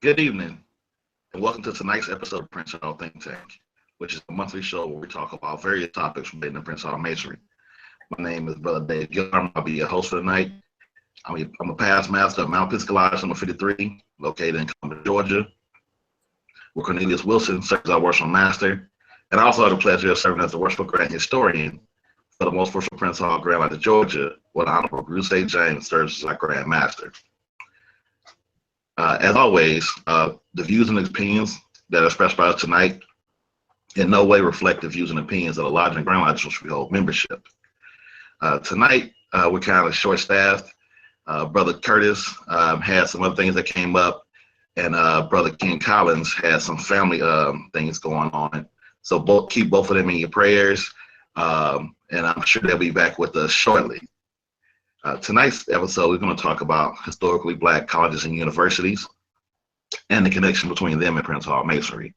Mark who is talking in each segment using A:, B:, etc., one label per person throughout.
A: Good evening, and welcome to tonight's episode of Prince Hall Think Tank, which is a monthly show where we talk about various topics related to Prince Hall Masonry. My name is Brother Dave Gilmartin. I'll be your host for tonight. I'm a past master of Mount Pisgah Lodge number 53, located in Columbus, Georgia, where Cornelius Wilson serves as our worship master, and I also have the pleasure of serving as the worship grand historian for the most worshipful Prince Hall Grand Lodge of Georgia, where the Honorable Bruce A. James serves as our Grand Master. As always, the views and opinions that are expressed by us tonight in no way reflect the views and opinions of the Lodge and Grand Lodge which we hold membership. Tonight, we're kind of short-staffed. Brother Curtis had some other things that came up, and Brother King Collins had some family things going on. So keep both of them in your prayers, and I'm sure they'll be back with us shortly. Tonight's episode, we're going to talk about historically Black colleges and universities and the connection between them and Prince Hall Masonry.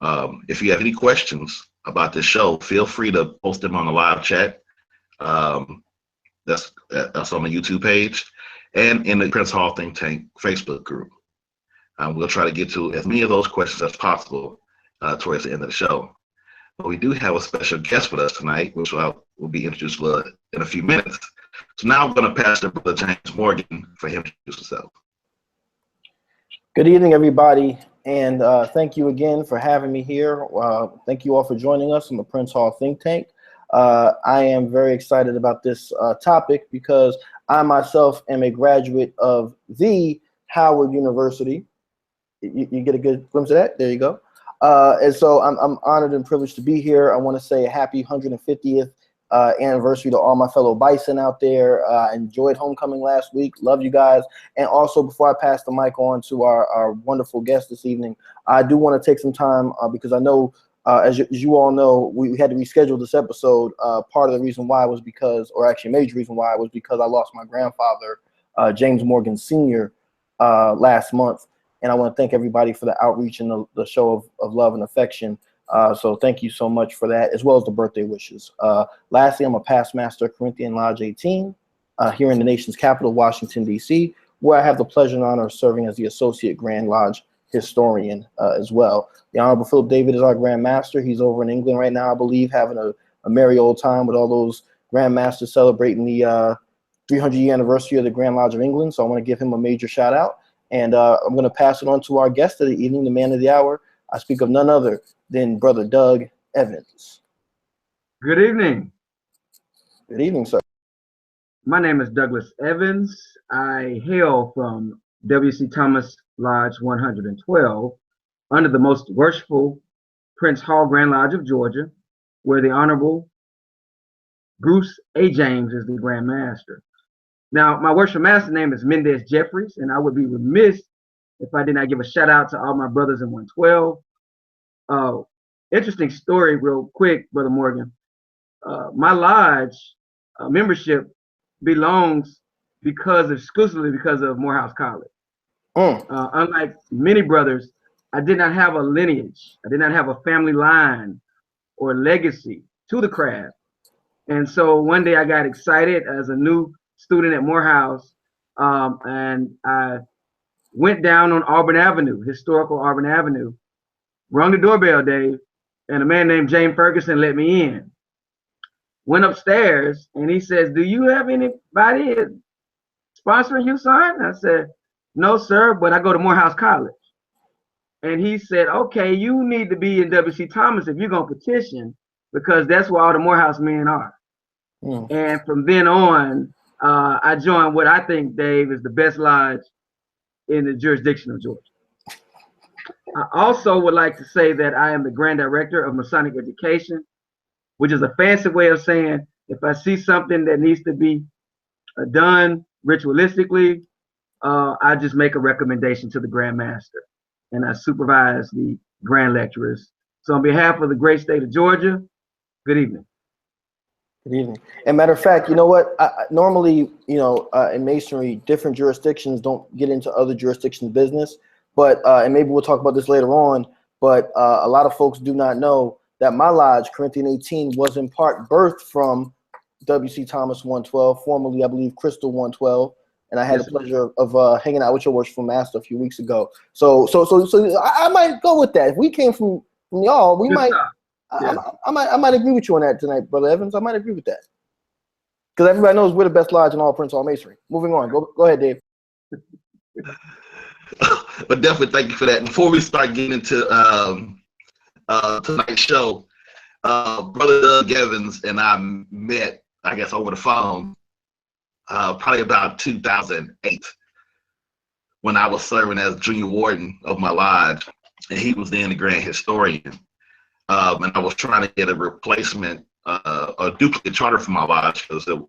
A: If you have any questions about this show, feel free to post them on the live chat. That's on the YouTube page and in the Prince Hall Think Tank Facebook group. We'll try to get to as many of those questions as possible towards the end of the show. But we do have a special guest with us tonight, which will be introduced in a few minutes. So now I'm going to pass to Brother James Morgan for him to introduce himself.
B: Good evening, everybody, and thank you again for having me here. Thank you all for joining us on the Prince Hall Think Tank. I am very excited about this topic because I myself am a graduate of the Howard University. You get a good glimpse of that? There you go. And so I'm honored and privileged to be here. I want to say a happy 150th anniversary to all my fellow Bison out there. Enjoyed homecoming last week. Love you guys. And also, before I pass the mic on to our wonderful guest this evening, I do want to take some time because I know, as you all know, we had to reschedule this episode. Part of the reason why was because, or actually a major reason why, was because I lost my grandfather, James Morgan Sr., last month. And I want to thank everybody for the outreach and the show of love and affection. So thank you so much for that, as well as the birthday wishes. Lastly, I'm a past master of Corinthian Lodge 18 here in the nation's capital, Washington, D.C., where I have the pleasure and honor of serving as the Associate Grand Lodge historian as well. The Honorable Philip David is our Grand Master. He's over in England right now, I believe, having a merry old time with all those Grand Masters celebrating the 300-year anniversary of the Grand Lodge of England. So I want to give him a major shout out. And I'm going to pass it on to our guest of the evening, the man of the hour. I speak of none other than Brother Doug Evans.
C: Good evening.
B: Good evening, sir.
C: My name is Douglas Evans. I hail from W.C. Thomas Lodge 112 under the most worshipful Prince Hall Grand Lodge of Georgia, where the Honorable Bruce A. James is the Grand Master. Now, my worship master name is Mendez Jeffries, and I would be remiss if I did not give a shout out to all my brothers in 112. Interesting story real quick, Brother Morgan. My lodge membership belongs exclusively because of Morehouse College. Unlike many brothers, I did not have a lineage. I did not have a family line or legacy to the craft. And so one day I got excited as a new student at Morehouse, and I went down on Auburn Avenue, historical Auburn Avenue, rung the doorbell, Dave, and a man named James Ferguson let me in. Went upstairs, and he says, "Do you have anybody sponsoring you, son?" I said, "No, sir, but I go to Morehouse College." And he said, "Okay, you need to be in W.C. Thomas if you're going to petition, because that's where all the Morehouse men are." And from then on, I joined what I think, Dave, is the best lodge in the jurisdiction of Georgia. I also would like to say that I am the Grand Director of Masonic Education, which is a fancy way of saying if I see something that needs to be done ritualistically, I just make a recommendation to the Grand Master, and I supervise the Grand Lecturers. So on behalf of the great state of Georgia, good evening.
B: Good evening. And matter of fact, you know what? Normally, in Masonry, different jurisdictions don't get into other jurisdictions' business. But, and maybe we'll talk about this later on, but a lot of folks do not know that my lodge, Corinthian 18, was in part birthed from W.C. Thomas 112, formerly, I believe, Crystal 112. and I had the pleasure of hanging out with your worshipful master a few weeks ago. So I might go with that. If we came from y'all, we might. I might agree with you on that tonight, Brother Evans. I might agree with that. Because everybody knows we're the best lodge in all Prince Hall Masonry. Moving on. Go ahead, Dave.
A: But definitely thank you for that. Before we start getting into tonight's show, Brother Doug Evans and I met, I guess, over the phone probably about 2008 when I was serving as junior warden of my lodge, and he was then the grand historian. And I was trying to get a replacement, a duplicate charter for my lodge because the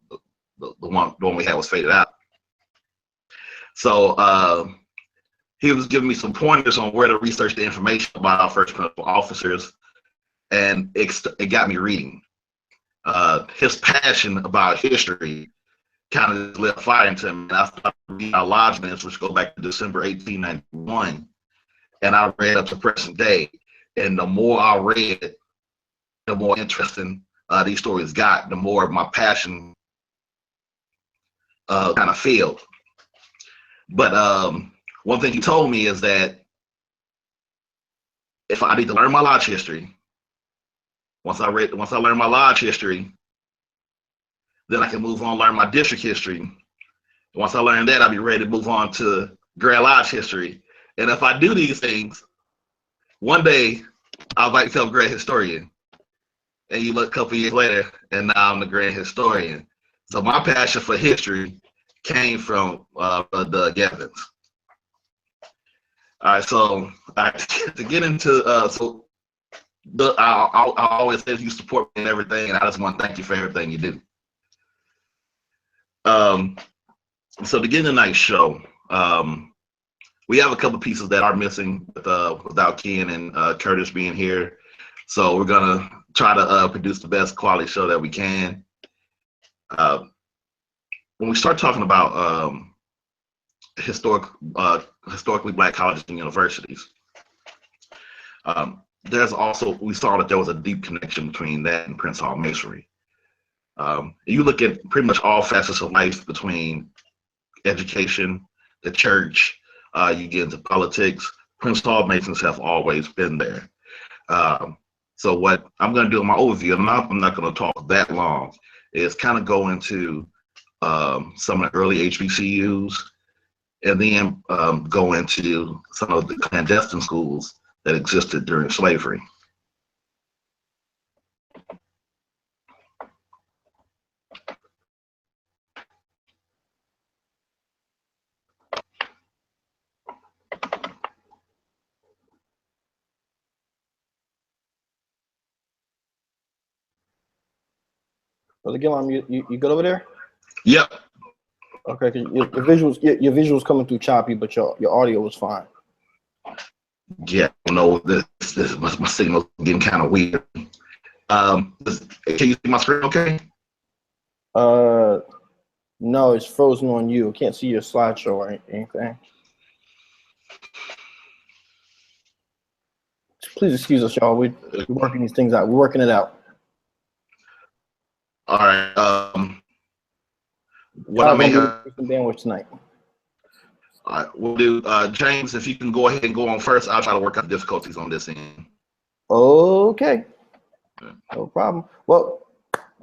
A: one we had was faded out. So he was giving me some pointers on where to research the information about our first principal officers, and it got me reading. His passion about history kind of lit a fire into him, and I started reading our lodge minutes, which go back to December 1891, and I read up to present day. And the more I read, the more interesting these stories got, the more my passion kind of failed. But one thing he told me is that if I need to learn my lodge history, once I learn my lodge history, then I can move on, learn my district history. Once I learn that, I'll be ready to move on to Grand Lodge history. And if I do these things, one day I'll write myself Grand Historian. And you look a couple years later, and now I'm the Grand Historian. So my passion for history came from Doug Evans. All right, so to get into I always say you support me and everything, and I just want to thank you for everything you do. So to get into tonight's show, we have a couple pieces that are missing without Ken and Curtis being here. So we're gonna try to produce the best quality show that we can. When we start talking about historically Black colleges and universities, we saw that there was a deep connection between that and Prince Hall Masonry. You look at pretty much all facets of life between education, the church, you get into politics. Prince Hall Masons have always been there. So what I'm going to do in my overview, and I'm not going to talk that long, is kind of go into some of the early HBCUs, and then go into some of the clandestine schools that existed during slavery.
B: Brother Gillam, you good over there?
A: Yep.
B: Okay, your visuals coming through choppy, but your audio was fine.
A: Yeah, my signal's getting kind of weird. Can you see my screen okay?
B: No, it's frozen on you. I can't see your slideshow or anything. Please excuse us, y'all. We're working these things out. We're working it out.
A: All right. What I may have
B: some bandwidth tonight.
A: All right, we'll do James. If you can go ahead and go on first, I'll try to work out the difficulties on this end.
B: Okay. No problem. Well,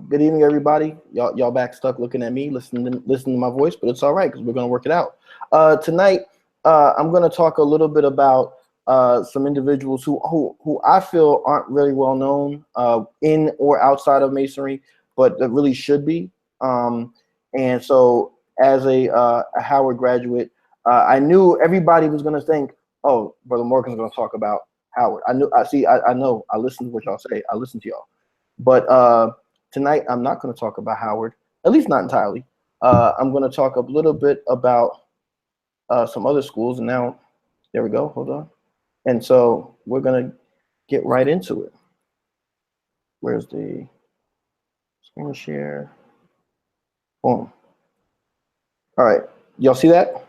B: good evening, everybody. Y'all back stuck looking at me, listening to my voice, but it's all right because we're gonna work it out. Tonight, I'm gonna talk a little bit about some individuals who I feel aren't really well known in or outside of Masonry, but that really should be. And so, as a Howard graduate, I knew everybody was gonna think, "Oh, Brother Morgan's gonna talk about Howard." I know. I listen to what y'all say. I listen to y'all. But tonight, I'm not going to talk about Howard, at least not entirely. I'm going to talk a little bit about some other schools. And now, there we go. Hold on. And so we're going to get right into it. Where's the screen share? Boom. All right. Y'all see that?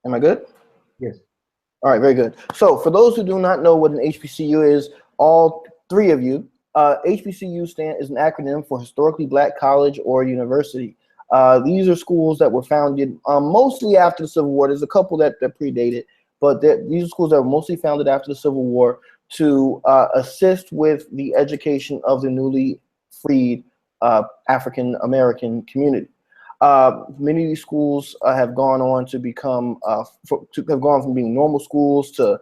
B: Am I good?
C: Yes.
B: All right, very good. So for those who do not know what an HBCU is, all three of you, HBCU is an acronym for Historically Black College or University. These are schools that were founded mostly after the Civil War. There's a couple that predated, but these are schools that were mostly founded after the Civil War to assist with the education of the newly freed African American community. Many of these schools have gone on to become have gone from being normal schools to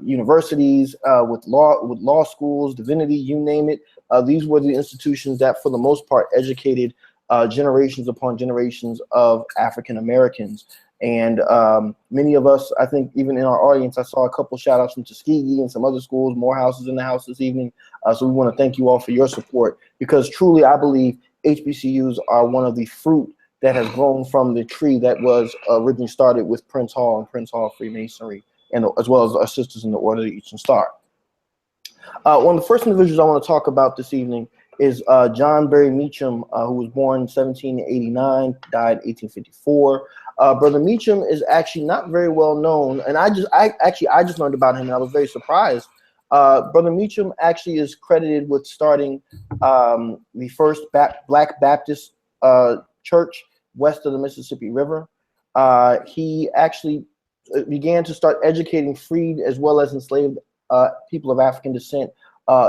B: universities with law schools, divinity, you name it. These were the institutions that, for the most part, educated generations upon generations of African Americans. And many of us, I think, even in our audience, I saw a couple shout outs from Tuskegee and some other schools. Morehouse is in the house this evening. So we want to thank you all for your support, because truly, I believe HBCUs are one of the fruit that has grown from the tree that was originally started with Prince Hall and Prince Hall Freemasonry, and as well as our sisters in the Order of the Eastern Star. One of the first individuals I want to talk about this evening is John Berry Meacham, who was born in 1789, died 1854. Brother Meacham is actually not very well known, and I just learned about him, and I was very surprised. Brother Meacham actually is credited with starting the first Black Baptist church west of the Mississippi River. He actually began to start educating freed as well as enslaved people of African descent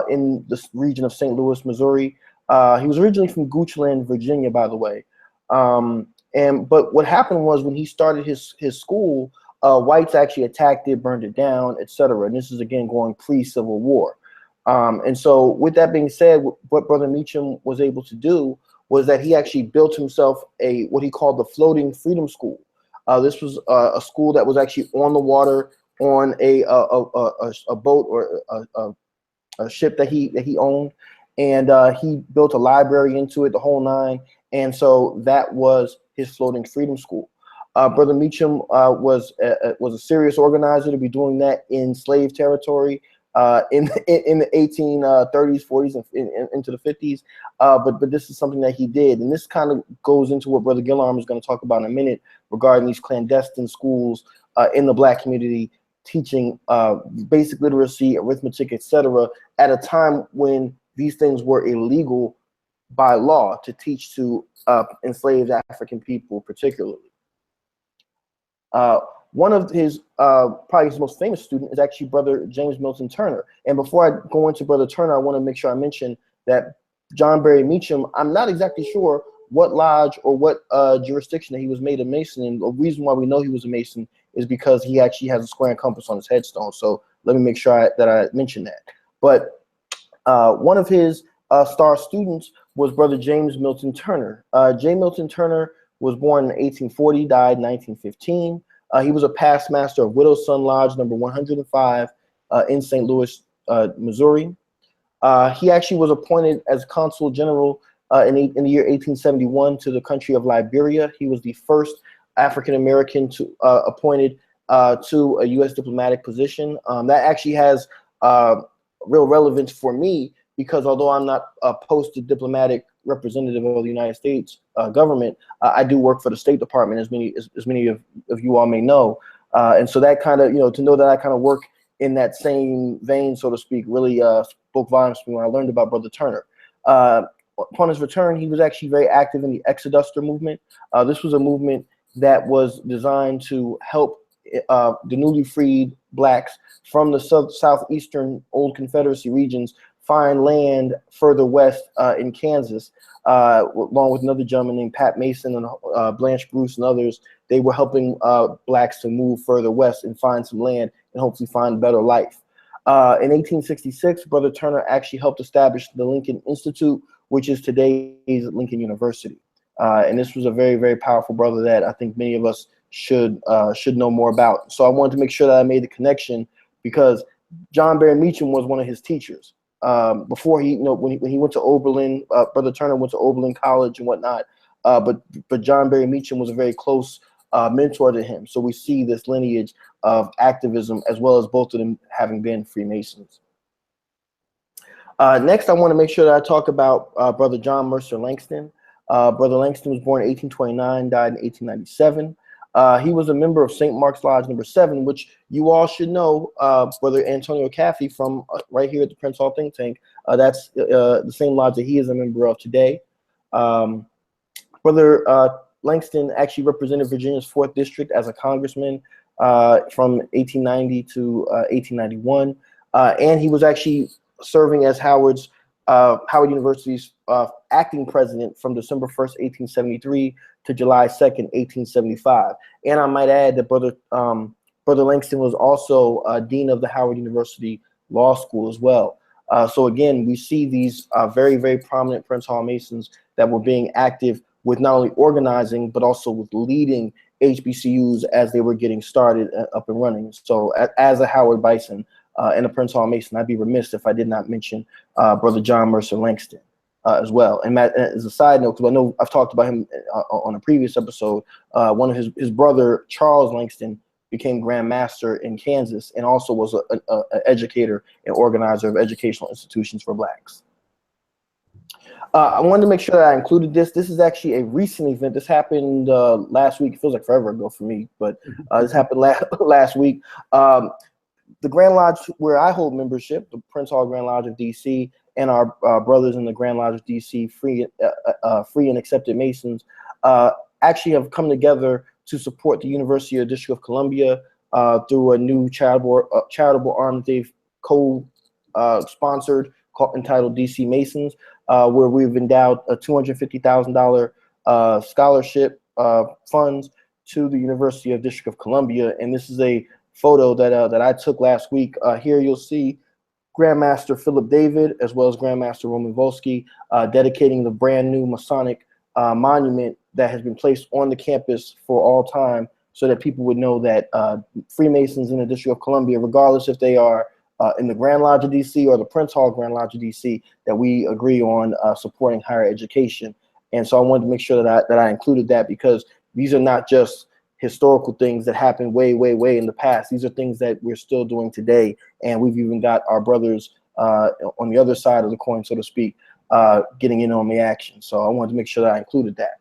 B: in the region of St. Louis, Missouri. He was originally from Goochland, Virginia, by the way. But what happened was, when he started his school, whites actually attacked it, burned it down, etc. And this is, again, going pre-Civil War. And so with that being said, what Brother Meacham was able to do was that he actually built himself what he called the Floating Freedom School. This was a school that was actually on the water, on a boat or a ship that he owned, and he built a library into it, the whole nine. And so that was his Floating Freedom School. Brother Meacham was a serious organizer to be doing that in slave territory in the 1830s, 40s, and into the 50s. But this is something that he did, and this kind of goes into what Brother Gillarm is going to talk about in a minute regarding these clandestine schools in the Black community, teaching basic literacy, arithmetic, etc., at a time when these things were illegal by law to teach to enslaved African people, particularly. One of his probably his most famous student is actually Brother James Milton Turner. And before I go into Brother Turner, I want to make sure I mention that John Berry Meacham, I'm not exactly sure what lodge or what jurisdiction that he was made a Mason. And the reason why we know he was a Mason is because he actually has a square and compass on his headstone. So let me make sure that I mention that. But one of his star students was Brother James Milton Turner. J. Milton Turner was born in 1840, died in 1915. He was a past master of Widow's Son Lodge number 105 in St. Louis, Missouri. He actually was appointed as Consul General in the year 1871 to the country of Liberia. He was the first African American appointed to a U.S. diplomatic position. That actually has real relevance for me, because although I'm not a posted diplomatic representative of the United States government, I do work for the State Department, as many of you all may know. And so that kind of, to know that I kind of work in that same vein, so to speak, really spoke volumes to me when I learned about Brother Turner. Upon his return, he was actually very active in the Exoduster movement. This was a movement that was designed to help the newly freed Blacks from the southeastern old Confederacy regions find land further west in Kansas, along with another gentleman named Pat Mason and Blanche Bruce and others. They were helping Blacks to move further west and find some land and hopefully find a better life. In 1866, Brother Turner actually helped establish the Lincoln Institute, which is today's Lincoln University. And this was a very, very powerful brother that I think many of us should know more about. So I wanted to make sure that I made the connection, because John Berry Meacham was one of his teachers. Before when he went to Oberlin, Brother Turner went to Oberlin College and whatnot. But John Berry Meacham was a very close mentor to him. So we see this lineage of activism, as well as both of them having been Freemasons. Next, I want to make sure that I talk about Brother John Mercer Langston. Brother Langston was born in 1829, died in 1897. He was a member of St. Mark's Lodge number 7, which you all should know, Brother Antonio Caffey from right here at the Prince Hall Think Tank. That's the same lodge that he is a member of today. Brother Langston actually represented Virginia's 4th District as a congressman from 1890 to 1891. And he was actually serving as Howard University's acting president from December 1st, 1873 to July 2nd, 1875. And I might add that Brother Langston was also dean of the Howard University Law School as well. So again, we see these very, very prominent Prince Hall Masons that were being active with not only organizing, but also with leading HBCUs as they were getting started up and running. So as a Howard Bison and a Prince Hall Mason, I'd be remiss if I did not mention Brother John Mercer Langston as well. And Matt, as a side note, because I know I've talked about him on a previous episode, one of his brother, Charles Langston, became Grand Master in Kansas and also was an educator and organizer of educational institutions for Blacks. I wanted to make sure that I included this. This is actually a recent event. This happened last week. It feels like forever ago for me, but this happened last week. The Grand Lodge, where I hold membership, the Prince Hall Grand Lodge of DC, and our brothers in the Grand Lodge of DC, free and accepted Masons, actually have come together to support the University of District of Columbia through a new charitable arm that they've co-sponsored entitled DC Masons, where we've endowed a $250,000 scholarship funds to the University of District of Columbia. And this is a photo that I took last week. Here you'll see Grandmaster Philip David as well as Grandmaster Roman Volsky dedicating the brand new Masonic monument that has been placed on the campus for all time, so that people would know that Freemasons in the District of Columbia, regardless if they are in the Grand Lodge of DC or the Prince Hall Grand Lodge of DC, that we agree on supporting higher education. And so I wanted to make sure that I included that, because these are not just historical things that happened way, way, way in the past. These are things that we're still doing today. And we've even got our brothers on the other side of the coin, so to speak, getting in on the action. So I wanted to make sure that I included that.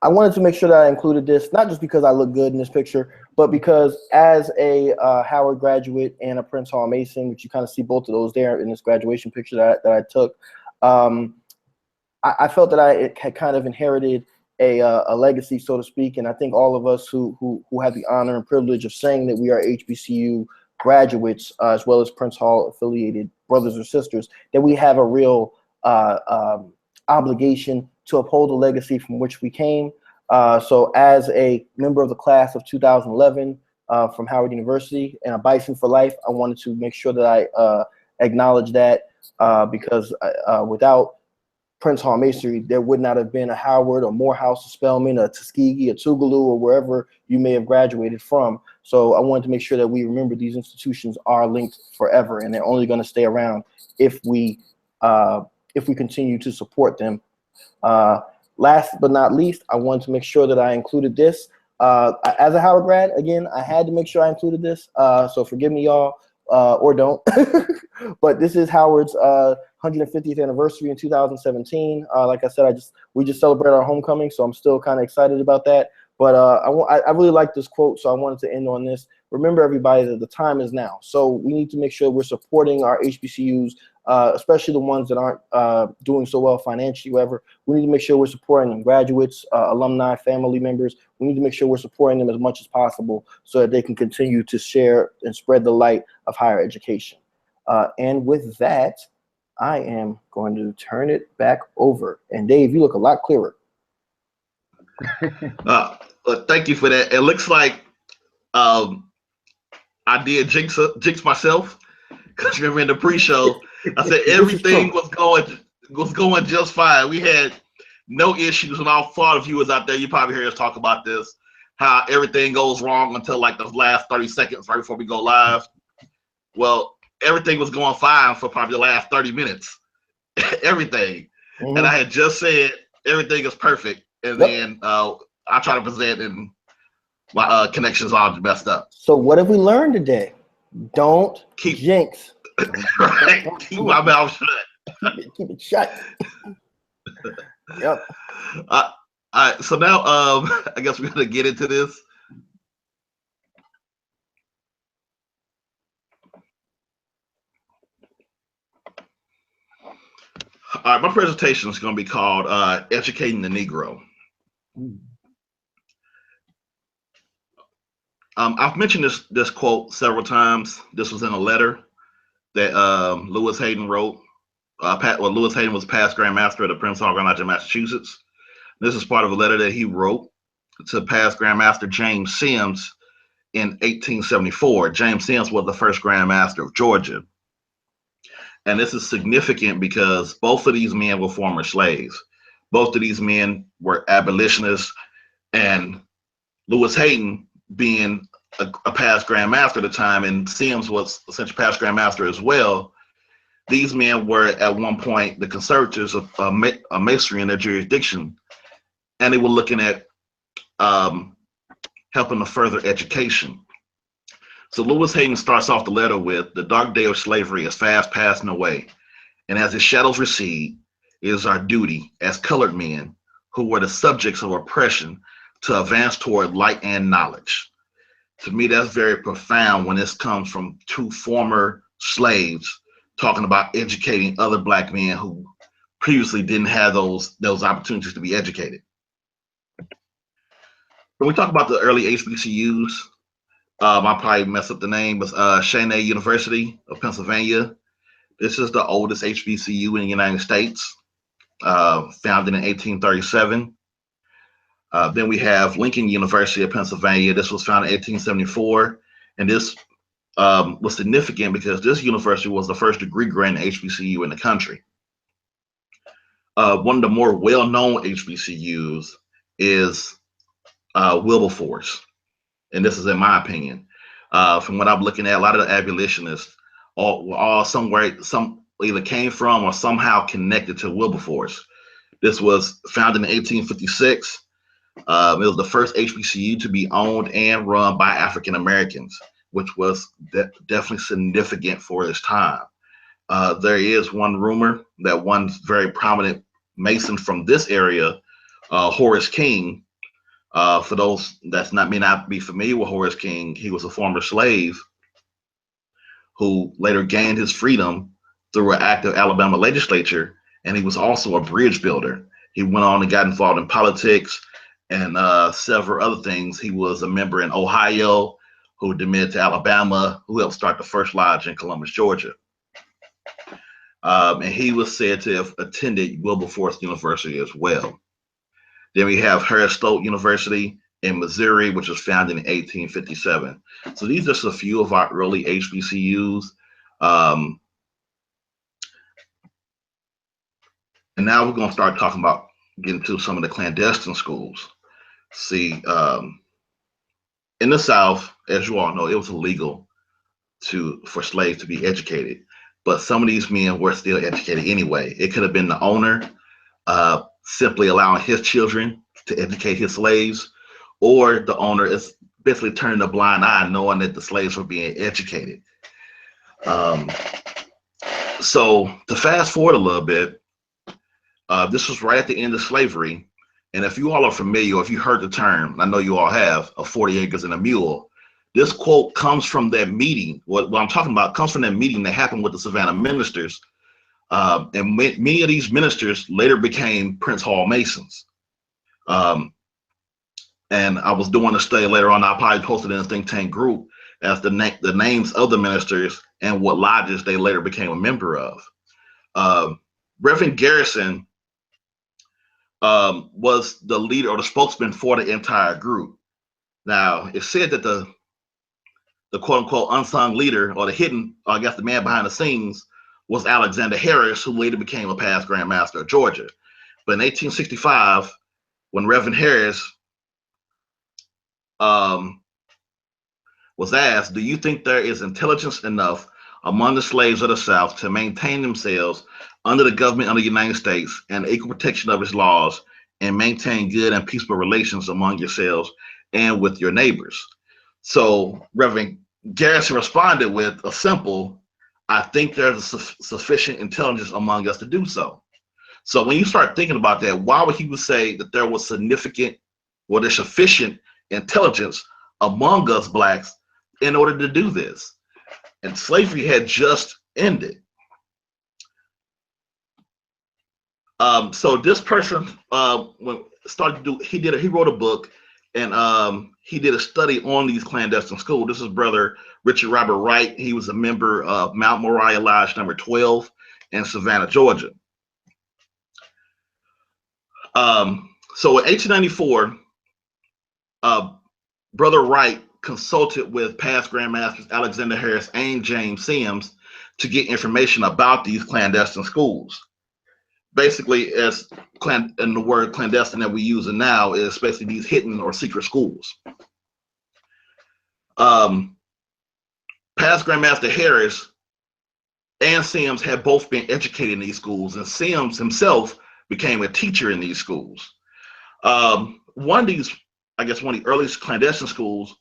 B: I wanted to make sure that I included this, not just because I look good in this picture, but because as a Howard graduate and a Prince Hall Mason, which you kind of see both of those there in this graduation picture that I took, I felt that I had kind of inherited a legacy, so to speak. And I think all of us who have the honor and privilege of saying that we are HBCU graduates, as well as Prince Hall affiliated brothers or sisters, that we have a real obligation to uphold the legacy from which we came. So as a member of the class of 2011 from Howard University and a Bison for life, I wanted to make sure that I acknowledge that because without Prince Hall Masonry, there would not have been a Howard, a Morehouse, a Spelman, a Tuskegee, a Tougaloo, or wherever you may have graduated from. So I wanted to make sure that we remember these institutions are linked forever, and they're only going to stay around if we continue to support them. Last but not least, I wanted to make sure that I included this. As a Howard grad, again, I had to make sure I included this. So forgive me, y'all, or don't. But this is Howard's 150th anniversary in 2017. Like I said, we just celebrated our homecoming, so I'm still kind of excited about that. But I really like this quote, so I wanted to end on this. Remember, everybody, that the time is now. So we need to make sure we're supporting our HBCUs, especially the ones that aren't doing so well financially, whatever. We need to make sure we're supporting them, graduates, alumni, family members. We need to make sure we're supporting them as much as possible so that they can continue to share and spread the light of higher education. And with that, I am going to turn it back over. And Dave, you look a lot clearer.
A: Thank you for that. It looks like I did jinx myself, because remember in the pre-show I said everything was going just fine. We had no issues, and all Florida viewers out there, you probably hear us talk about this, how everything goes wrong until like the last 30 seconds right before we go live. Well, everything was going fine for probably the last 30 minutes. Everything. Mm-hmm. And I had just said everything is perfect, and then I try to present and my connections all messed up.
B: So what have we learned today? Don't jinx.
A: Right. Keep my mouth shut.
B: Keep it shut. Yep.
A: All right. So now, I guess we're gonna get into this. All right, my presentation is going to be called Educating the Negro. I've mentioned this quote several times. This was in a letter that Lewis Hayden wrote. Lewis Hayden was past Grand Master of the Prince Hall College in Massachusetts. This is part of a letter that he wrote to past Grand Master James Sims in 1874. James Sims was the first Grand Master of Georgia. And this is significant because both of these men were former slaves. Both of these men were abolitionists, and Lewis Hayden being a past Grand Master at the time, and Sims was essentially past Grand Master as well. These men were at one point the conservators of Masonry in their jurisdiction, and they were looking at helping to further education. So Lewis Hayden starts off the letter with, "The dark day of slavery is fast passing away, and as its shadows recede, it is our duty as colored men who were the subjects of oppression to advance toward light and knowledge." To me, that's very profound when this comes from two former slaves talking about educating other Black men who previously didn't have those opportunities to be educated. When we talk about the early HBCUs, I probably mess up the name, but Cheyney University of Pennsylvania. This is the oldest HBCU in the United States, founded in 1837. Then we have Lincoln University of Pennsylvania. This was founded in 1874, and this was significant because this university was the first degree-granting HBCU in the country. One of the more well-known HBCUs is Wilberforce. And this is in my opinion. From what I'm looking at, a lot of the abolitionists were all some either came from or somehow connected to Wilberforce. This was founded in 1856. It was the first HBCU to be owned and run by African Americans, which was definitely significant for its time. There is one rumor that one very prominent Mason from this area, Horace King, for those that may not be familiar with Horace King, he was a former slave who later gained his freedom through an act of Alabama legislature, and he was also a bridge builder. He went on and got involved in politics and several other things. He was a member in Ohio who demanded to Alabama, who helped start the first lodge in Columbus, Georgia. And he was said to have attended Wilberforce University as well. Then we have Harris Stowe University in Missouri, which was founded in 1857. So these are just a few of our early HBCUs. And now we're going to start talking about getting to some of the clandestine schools. See, in the South, as you all know, it was illegal for slaves to be educated, but some of these men were still educated anyway. It could have been the owner simply allowing his children to educate his slaves, or the owner is basically turning a blind eye knowing that the slaves were being educated. So to fast forward a little bit, this was right at the end of slavery. And if you all are familiar, or if you heard the term, I know you all have, of 40 acres and a mule, this quote comes from that meeting. What I'm talking about comes from that meeting that happened with the Savannah ministers. And many of these ministers later became Prince Hall Masons. And I was doing a study later on, I probably posted in the think tank group as the names of the ministers and what lodges they later became a member of. Reverend Garrison was the leader or the spokesman for the entire group. Now, it's said that the quote unquote unsung leader, or the hidden, or I guess the man behind the scenes, was Alexander Harris, who later became a past Grand Master of Georgia. But in 1865, when Reverend Harris was asked, "Do you think there is intelligence enough among the slaves of the South to maintain themselves under the government of the United States and equal protection of its laws and maintain good and peaceful relations among yourselves and with your neighbors?" So Reverend Garrison responded with a simple, "I think there's sufficient intelligence among us to do so." So when you start thinking about that, why would he would say that there was there's sufficient intelligence among us blacks in order to do this? And slavery had just ended. So this person he wrote a book, and he did a study on these clandestine schools. This is Brother Richard Robert Wright. He was a member of Mount Moriah Lodge number 12 in Savannah, Georgia. So in 1894, Brother Wright consulted with past Grand Masters Alexander Harris and James Sims to get information about these clandestine schools. Basically, and the word clandestine that we're using now is basically these hidden or secret schools. Past Grandmaster Harris and Sims had both been educated in these schools, and Sims himself became a teacher in these schools. One of the earliest clandestine schools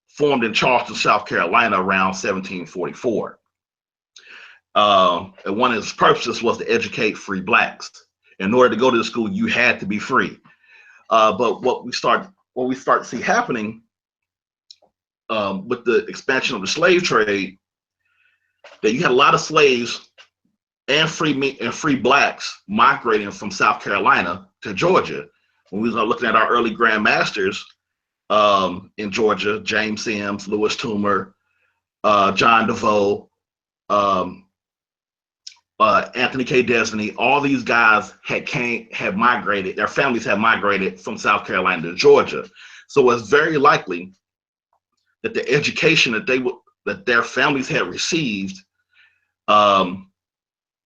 A: formed in Charleston, South Carolina around 1744. And one of its purposes was to educate free blacks. In order to go to the school, you had to be free. But what we start to see happening with the expansion of the slave trade, that you had a lot of slaves and free blacks migrating from South Carolina to Georgia. When we were looking at our early Grand Masters in Georgia, James Sims, Lewis Toomer, John DeVoe, Anthony K. Desney, all these guys had migrated, their families had migrated from South Carolina to Georgia. So it's very likely that the education that their families had received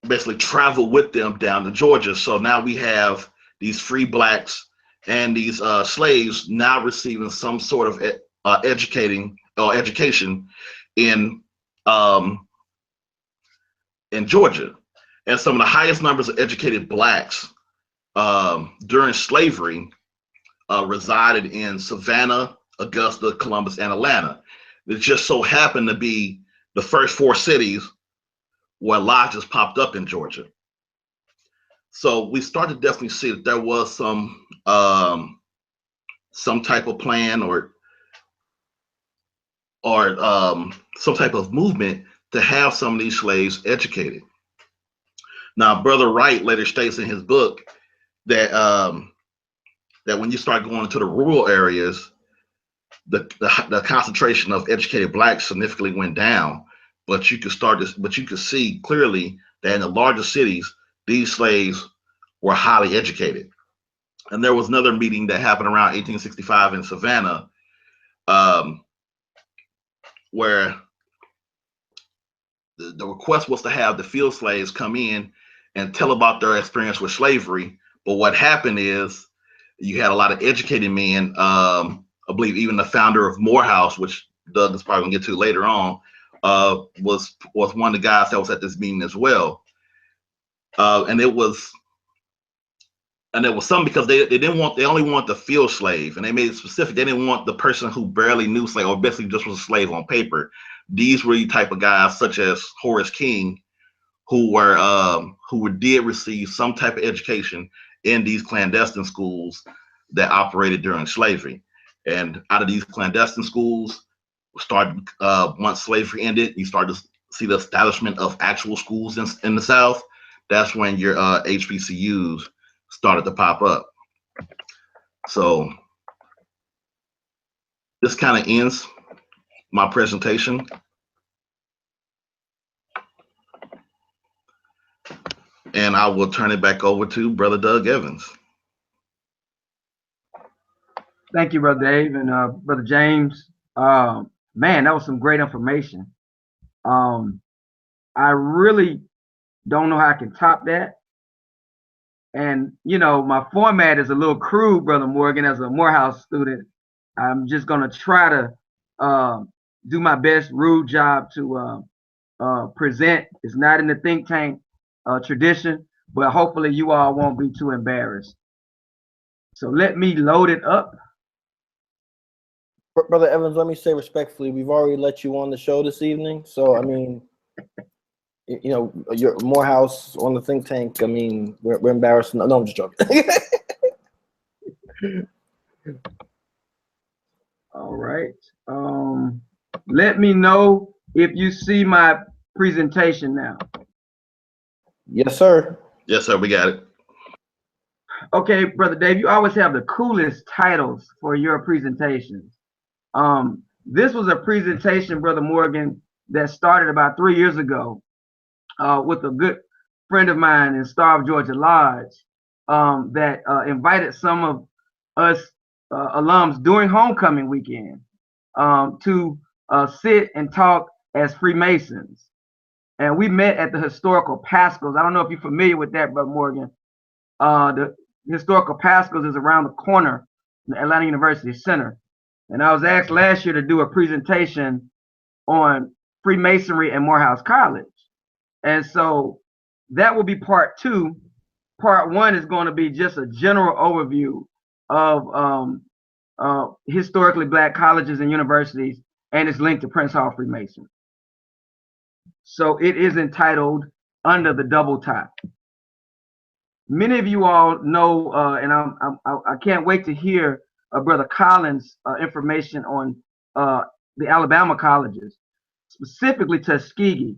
A: basically traveled with them down to Georgia. So now we have these free blacks and these slaves now receiving some sort of education in Georgia. And some of the highest numbers of educated blacks during slavery resided in Savannah, Augusta, Columbus, and Atlanta. It just so happened to be the first 4 cities where lodges popped up in Georgia. So we started to definitely see that there was some type of plan or some type of movement to have some of these slaves educated. Now, Brother Wright later states in his book that that when you start going into the rural areas, the concentration of educated blacks significantly went down. But you could see clearly that in the larger cities, these slaves were highly educated. And there was another meeting that happened around 1865 in Savannah, where the request was to have the field slaves come in and tell about their experience with slavery. But what happened is you had a lot of educated men. I believe even the founder of Morehouse, which Doug is probably gonna get to later on, was one of the guys that was at this meeting as well. And it was some because they only want the field slave, and they made it specific. They didn't want the person who barely knew slave or basically just was a slave on paper. These were the type of guys such as Horace King, who did receive some type of education in these clandestine schools that operated during slavery. And out of these clandestine schools, once slavery ended, you started to see the establishment of actual schools in the South. That's when your HBCUs started to pop up. So this kind of ends my presentation. And I will turn it back over to Brother Doug Evans.
C: Thank you, Brother Dave and Brother James. Man, that was some great information. I really don't know how I can top that. And, you know, my format is a little crude, Brother Morgan, as a Morehouse student. I'm just going to try to do my best rude job to present. It's not in the think tank tradition, but hopefully you all won't be too embarrassed. So let me load it up.
B: Brother Evans, let me say respectfully, we've already let you on the show this evening. So, I mean, you know, your Morehouse on the think tank, I mean, we're embarrassed. No, I'm just joking.
C: All right. Let me know if you see my presentation now.
B: Yes, sir.
A: Yes, sir. We got it.
C: Okay, Brother Dave, you always have the coolest titles for your presentations. This was a presentation, Brother Morgan, that started about 3 years ago with a good friend of mine in Star of Georgia Lodge that invited some of us alums during homecoming weekend to sit and talk as Freemasons. And we met at the historical Pascals. I don't know if you're familiar with that, Brother Morgan. The historical Pascals is around the corner in the Atlanta University Center. And I was asked last year to do a presentation on Freemasonry and Morehouse College. And so that will be part 2. Part 1 is going to be just a general overview of historically Black colleges and universities, and it's linked to Prince Hall Freemasonry. So it is entitled Under the Double Tie. Many of you all know, and I can't wait to hear Brother Collins' information on the Alabama colleges, specifically Tuskegee.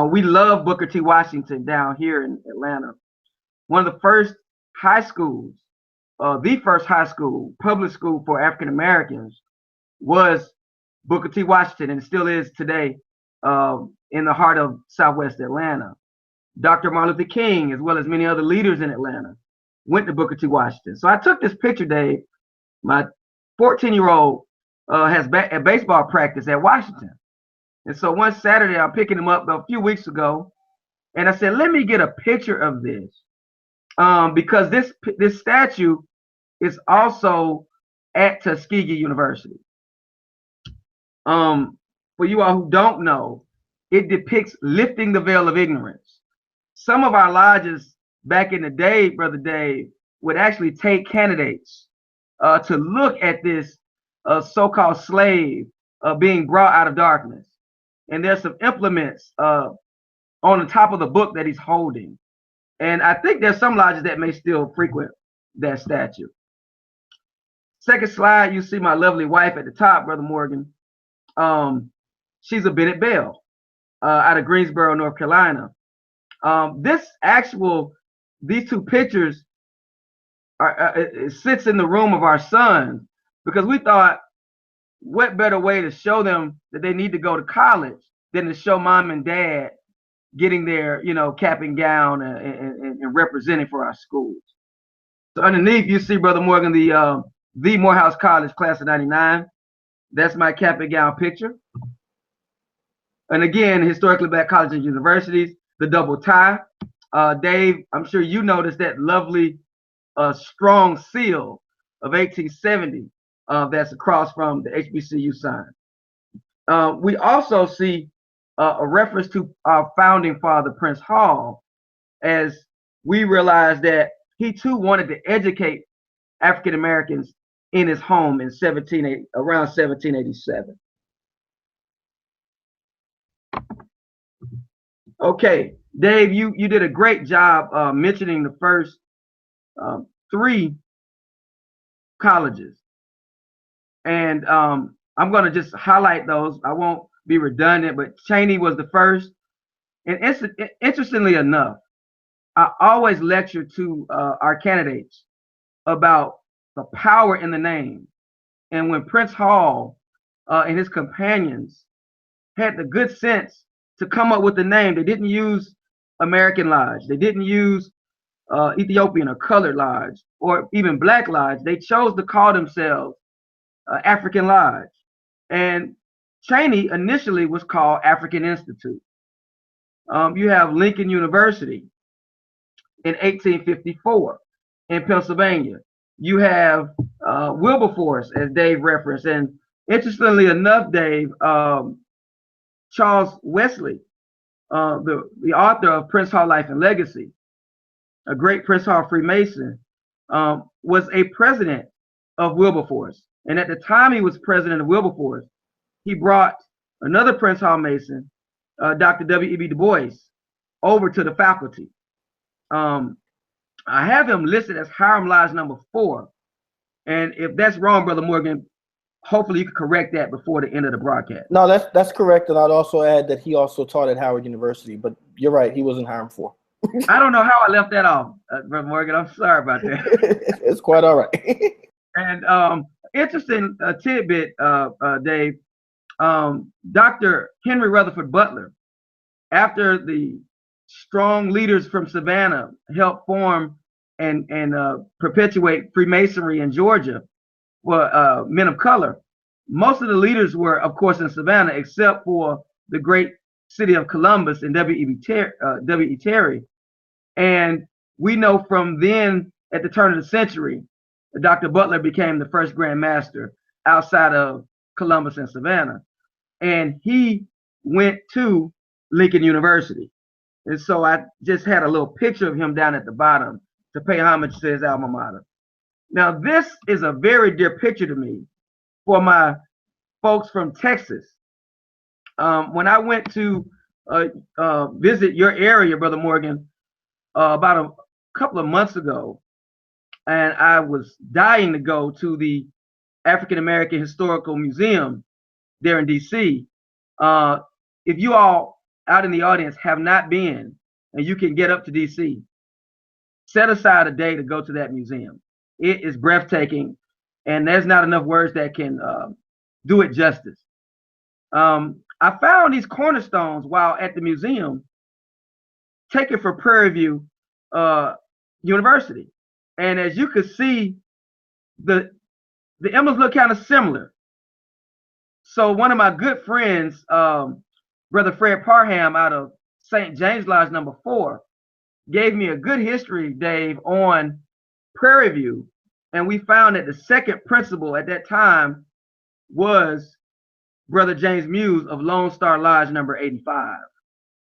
C: We love Booker T. Washington down here in Atlanta. One of the first high schools, the first high school, public school for African Americans was Booker T. Washington, and still is today in the heart of Southwest Atlanta. Dr. Martin Luther King, as well as many other leaders in Atlanta, went to Booker T. Washington. So I took this picture, Dave. My 14-year-old has a baseball practice at Washington. And so one Saturday, I'm picking him up a few weeks ago, and I said, let me get a picture of this. Because this statue is also at Tuskegee University. For you all who don't know, it depicts lifting the veil of ignorance. Some of our lodges back in the day, Brother Dave, would actually take candidates to look at this so-called slave being brought out of darkness. And there's some implements on the top of the book that he's holding. And I think there's some lodges that may still frequent that statue. Second slide, you see my lovely wife at the top, Brother Morgan. She's a Bennett Bell out of Greensboro, North Carolina. These two pictures it sits in the room of our sons, because we thought, what better way to show them that they need to go to college than to show mom and dad getting their, cap and gown and representing for our schools. So underneath, you see, Brother Morgan, the Morehouse College class of '99. That's my cap and gown picture. And again, historically Black colleges and universities, the double tie. Dave, I'm sure you noticed that lovely strong seal of 1870 that's across from the HBCU sign. We also see a reference to our founding father, Prince Hall, as we realized that he too wanted to educate African Americans in his home in around 1787. Okay, Dave, you did a great job mentioning the first 3 colleges, and I'm going to just highlight those. I won't be redundant, but Cheney was the first. And interestingly enough, I always lecture to our candidates about the power in the name. And when Prince Hall and his companions had the good sense to come up with the name, they didn't use American Lodge, they didn't use Ethiopian or Colored Lodge, or even Black Lodge. They chose to call themselves African Lodge. And Cheney initially was called African Institute. You have Lincoln University in 1854 in Pennsylvania. You have Wilberforce, as Dave referenced. And interestingly enough, Dave, Charles Wesley, the author of Prince Hall Life and Legacy, a great Prince Hall Freemason, was a president of Wilberforce. And at the time he was president of Wilberforce, he brought another Prince Hall Mason, Dr. W.E.B. Du Bois, over to the faculty. I have him listed as Hiram Lodge number 4. And if that's wrong, Brother Morgan, hopefully you can correct that before the end of the broadcast.
B: No, that's correct. And I'd also add that he also taught at Howard University, but you're right, he wasn't Hiram 4.
C: I don't know how I left that off, Brother Morgan. I'm sorry about that.
B: It's quite all right.
C: And interesting tidbit, Dave. Dr. Henry Rutherford Butler, after the strong leaders from Savannah helped form and perpetuate Freemasonry in Georgia, were men of color. Most of the leaders were, of course, in Savannah, except for the great city of Columbus and W.E. Terry. And we know from then, at the turn of the century, Dr. Butler became the first Grand Master outside of Columbus and Savannah. And he went to Lincoln University. And so I just had a little picture of him down at the bottom to pay homage to his alma mater. Now, this is a very dear picture to me for my folks from Texas. When I went to visit your area, Brother Morgan, about a couple of months ago, and I was dying to go to the African American Historical Museum there in DC. If you all out in the audience have not been, and you can get up to DC, set aside a day to go to that museum. It is breathtaking, and there's not enough words that can do it justice. I found these cornerstones while at the museum, taken from Prairie View University. And as you can see, the emblems look kind of similar. So one of my good friends, Brother Fred Parham out of St. James Lodge number 4, gave me a good history, Dave, on Prairie View. And we found that the second principal at that time was Brother James Muse of Lone Star Lodge number 85.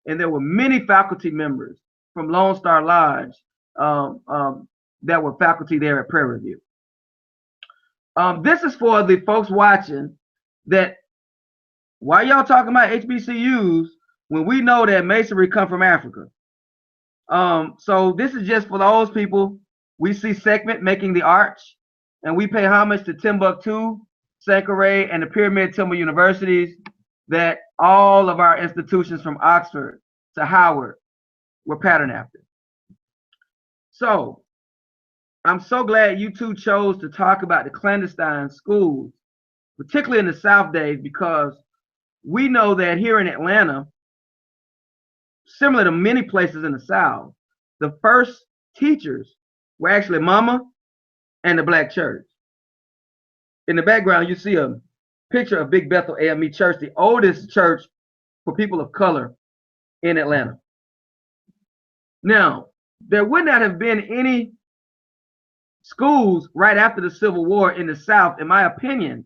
C: And there were many faculty members from Lone Star Lodge that were faculty there at Prairie View. This is for the folks watching that, why y'all talking about HBCUs when we know that Masonry come from Africa? So this is just for those people. We see Sekhmet making the arch, and we pay homage to Timbuktu, Sankore, and the Pyramid Temple universities that all of our institutions from Oxford to Howard were patterned after. So I'm so glad you two chose to talk about the clandestine schools, particularly in the South, Dave, because we know that here in Atlanta, similar to many places in the South, the first teachers were actually Mama and the Black church. In the background, you see a picture of Big Bethel AME Church, the oldest church for people of color in Atlanta. Now, there would not have been any schools right after the Civil War in the South, in my opinion,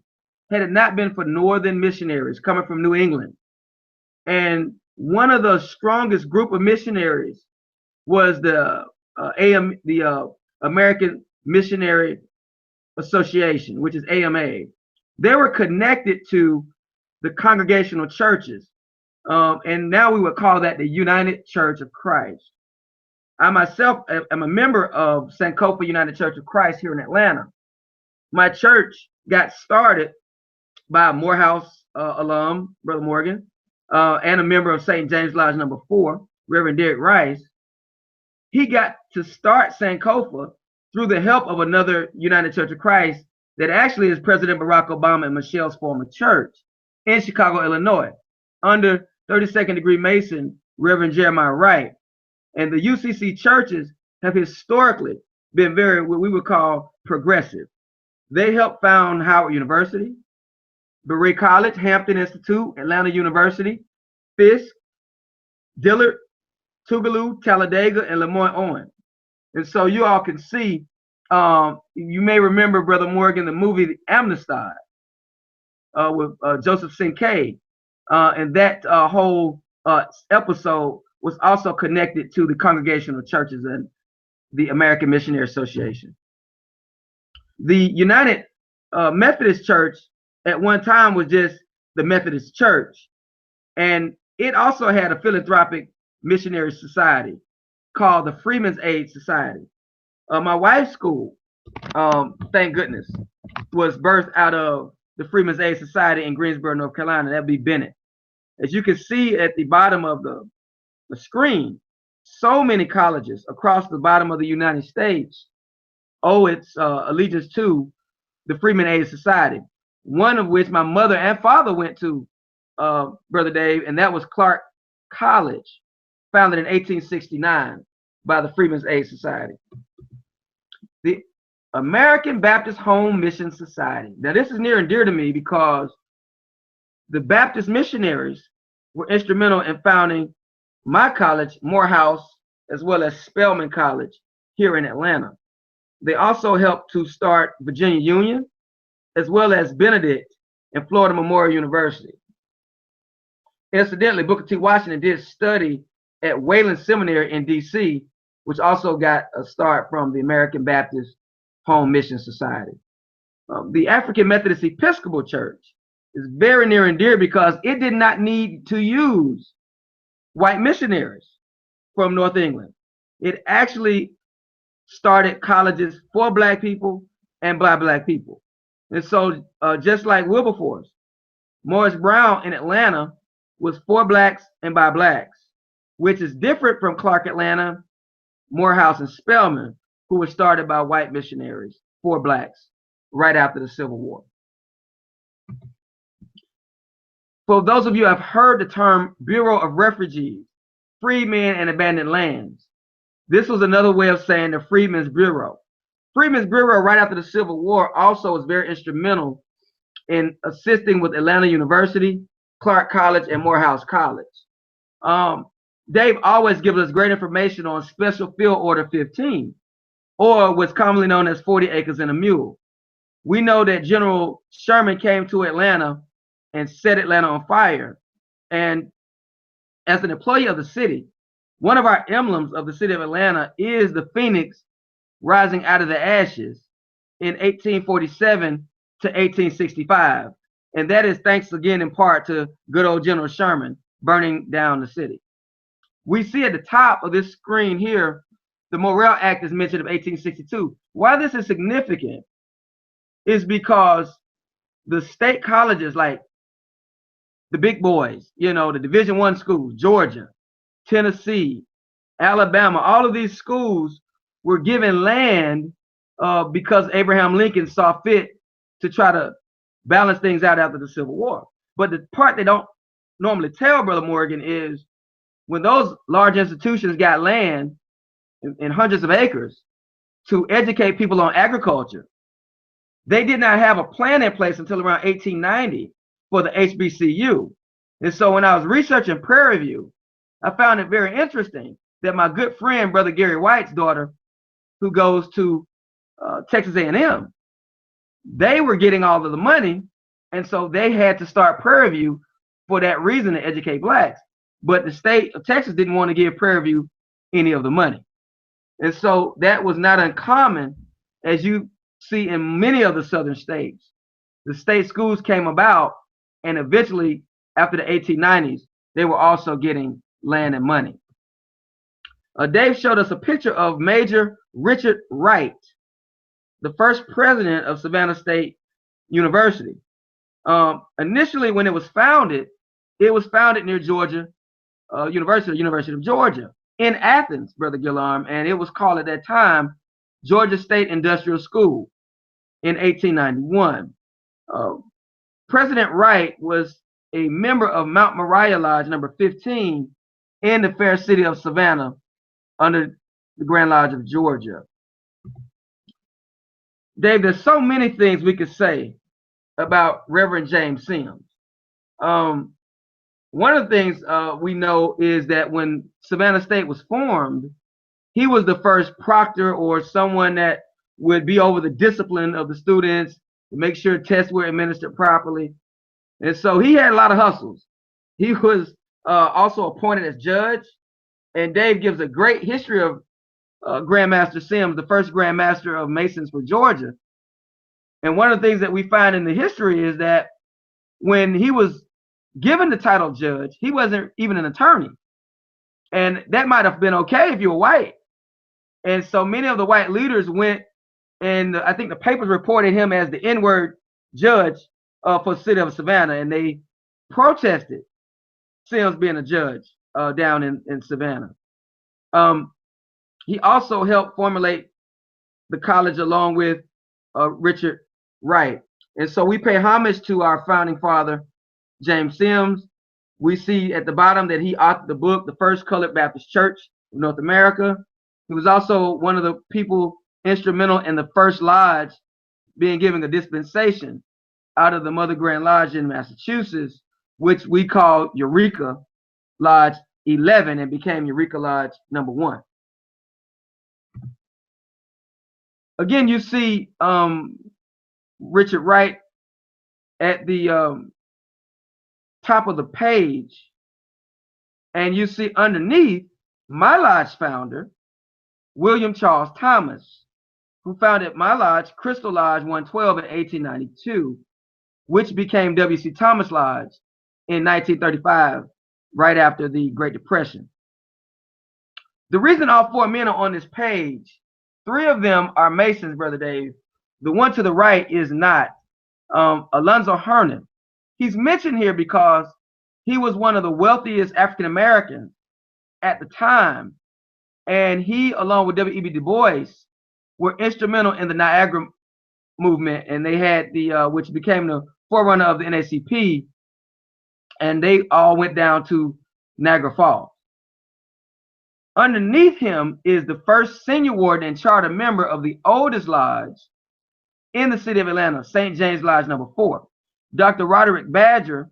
C: had it not been for Northern missionaries coming from New England. And one of the strongest group of missionaries was the American Missionary Association, which is AMA. They were connected to the congregational churches, and now we would call that the United Church of Christ. I myself am a member of Sankofa United Church of Christ here in Atlanta. My church got started by a Morehouse alum, Brother Morgan, and a member of St. James Lodge number 4, Reverend Derek Rice. He got to start Sankofa through the help of another United Church of Christ that actually is President Barack Obama and Michelle's former church in Chicago, Illinois, under 32nd degree Mason, Reverend Jeremiah Wright. And the UCC churches have historically been very, what we would call, progressive. They helped found Howard University, Berea College, Hampton Institute, Atlanta University, Fisk, Dillard, Tougaloo, Talladega, and Lemoyne-Owen. And so you all can see, you may remember, Brother Morgan, the movie The Amnestad with Joseph Sinkay. And that whole episode was also connected to the congregational churches and the American Missionary Association. The United Methodist Church at one time was just the Methodist Church. And it also had a philanthropic missionary society called the Freeman's Aid Society. My wife's school, thank goodness, was birthed out of the Freeman's Aid Society in Greensboro, North Carolina. That'd be Bennett. As you can see at the bottom of the screen, so many colleges across the bottom of the United States owe its allegiance to the Freeman Aid Society, one of which my mother and father went to, Brother Dave, and that was Clark College, founded in 1869 by the Freeman's Aid Society. The American Baptist Home Mission Society. Now, this is near and dear to me because the Baptist missionaries were instrumental in founding my college, Morehouse, as well as Spelman College here in Atlanta. They also helped to start Virginia Union, as well as Benedict and Florida Memorial University. Incidentally, Booker T. Washington did study at Wayland Seminary in DC, which also got a start from the American Baptist Home Mission Society. The African Methodist Episcopal Church is very near and dear because it did not need to use white missionaries from North England. It actually started colleges for Black people and by Black people. And so just like Wilberforce, Morris Brown in Atlanta was for Blacks and by Blacks, which is different from Clark Atlanta, Morehouse, and Spelman, who were started by white missionaries for Blacks right after the Civil War. For those of you who have heard the term Bureau of Refugees, Freedmen and Abandoned Lands, this was another way of saying the Freedmen's Bureau. Freedmen's Bureau right after the Civil War also was very instrumental in assisting with Atlanta University, Clark College, and Morehouse College. Dave always gives us great information on Special Field Order 15, or what's commonly known as 40 Acres and a Mule. We know that General Sherman came to Atlanta and set Atlanta on fire. And as an employee of the city, one of our emblems of the city of Atlanta is the phoenix rising out of the ashes in 1847 to 1865. And that is thanks again in part to good old General Sherman burning down the city. We see at the top of this screen here, the Morrill Act is mentioned of 1862. Why this is significant is because the state colleges like the big boys, you know, the Division I schools, Georgia, Tennessee, Alabama, all of these schools were given land because Abraham Lincoln saw fit to try to balance things out after the Civil War. But the part they don't normally tell, Brother Morgan, is when those large institutions got land in hundreds of acres to educate people on agriculture, they did not have a plan in place until around 1890 for the HBCU. And so when I was researching Prairie View, I found it very interesting that my good friend, Brother Gary White's daughter, who goes to Texas A&M, they were getting all of the money, and so they had to start Prairie View for that reason, to educate Blacks. But the state of Texas didn't want to give Prairie View any of the money. And so that was not uncommon, as you see in many of the southern states. The state schools came about, and eventually, after the 1890s, they were also getting land and money. Dave showed us a picture of Major Richard Wright, the first president of Savannah State University. Initially, when it was founded near Georgia University of Georgia, in Athens, Brother Gillarm, and it was called at that time Georgia State Industrial School in 1891. President Wright was a member of Mount Moriah Lodge number 15 in the fair city of Savannah under the Grand Lodge of Georgia. Dave, there's so many things we could say about Reverend James Sims. One of the things we know is that when Savannah State was formed, he was the first proctor, or someone that would be over the discipline of the students, to make sure tests were administered properly. And so he had a lot of hustles. He was also appointed as judge, and Dave gives a great history of Grandmaster Sims, the first Grandmaster of Masons for Georgia. And one of the things that we find in the history is that when he was given the title judge, he wasn't even an attorney. And that might have been okay if you were white. And so many of the white leaders went, and I think the papers reported him as the N-word judge for the city of Savannah, and they protested Sims being a judge down in Savannah. He also helped formulate the college along with Richard Wright. And so we pay homage to our founding father, James Sims. We see at the bottom that he authored the book, The First Colored Baptist Church of North America. He was also one of the people instrumental in the first lodge being given a dispensation out of the Mother Grand Lodge in Massachusetts, which we call Eureka Lodge 11 and became Eureka Lodge number 1. Again, you see Richard Wright at the top of the page, and you see underneath my lodge founder, William Charles Thomas, who founded my lodge, Crystal Lodge 112 in 1892, which became W.C. Thomas Lodge in 1935, right after the Great Depression. The reason all 4 men are on this page, 3 of them are Masons, Brother Dave. The one to the right is not. Alonzo Hernan. He's mentioned here because he was one of the wealthiest African Americans at the time, and he, along with W.E.B. Du Bois, were instrumental in the Niagara movement, and they had the which became the forerunner of the NAACP, and they all went down to Niagara Falls. Underneath him is the first senior warden and charter member of the oldest lodge in the city of Atlanta, St. James Lodge number 4. Dr. Roderick Badger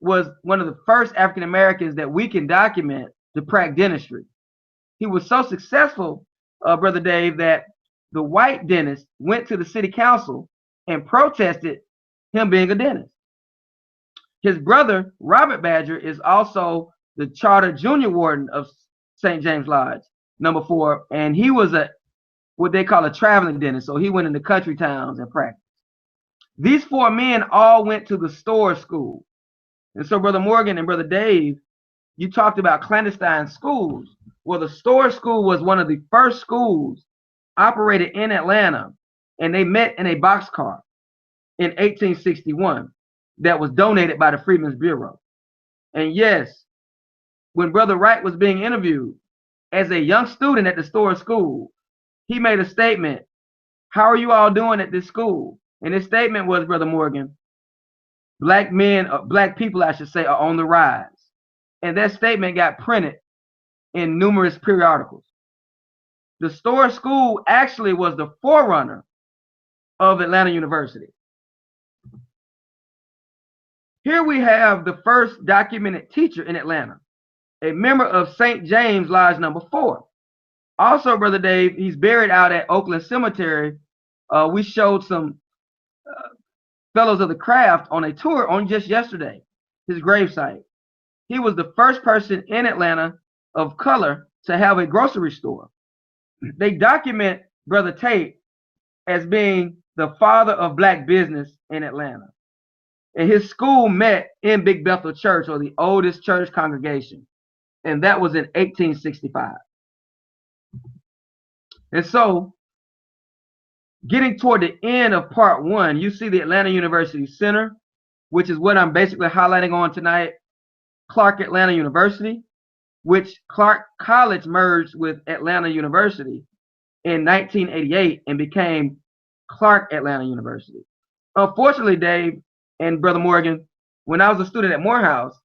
C: was one of the first African Americans that we can document to practice dentistry. He was so successful, Brother Dave, that the white dentist went to the city council and protested him being a dentist. His brother, Robert Badger, is also the charter junior warden of St. James Lodge number 4, and he was what they call a traveling dentist, so he went into country towns and practiced. These 4 men all went to the Storr School. And so, Brother Morgan and Brother Dave, you talked about clandestine schools. Well, the Storr School was one of the first schools operated in Atlanta, and they met in a boxcar in 1861 that was donated by the Freedmen's Bureau. And yes, when Brother Wright was being interviewed as a young student at the Storr School, he made a statement, "How are you all doing at this school?" And his statement was, Brother Morgan, black people, I should say, are on the rise. And that statement got printed in numerous periodicals. The Storr School actually was the forerunner of Atlanta University. Here we have the first documented teacher in Atlanta, a member of St. James Lodge number 4. Also, Brother Dave, he's buried out at Oakland Cemetery. We showed some fellows of the craft on a tour on just yesterday, his gravesite. He was the first person in Atlanta of color to have a grocery store. They document Brother Tate as being the father of black business in Atlanta. And his school met in Big Bethel Church, or the oldest church congregation. And that was in 1865. And so, getting toward the end of part 1, you see the Atlanta University Center, which is what I'm basically highlighting on tonight. Clark Atlanta University, which Clark College merged with Atlanta University in 1988 and became Clark Atlanta University. Unfortunately, Dave and Brother Morgan, when I was a student at Morehouse,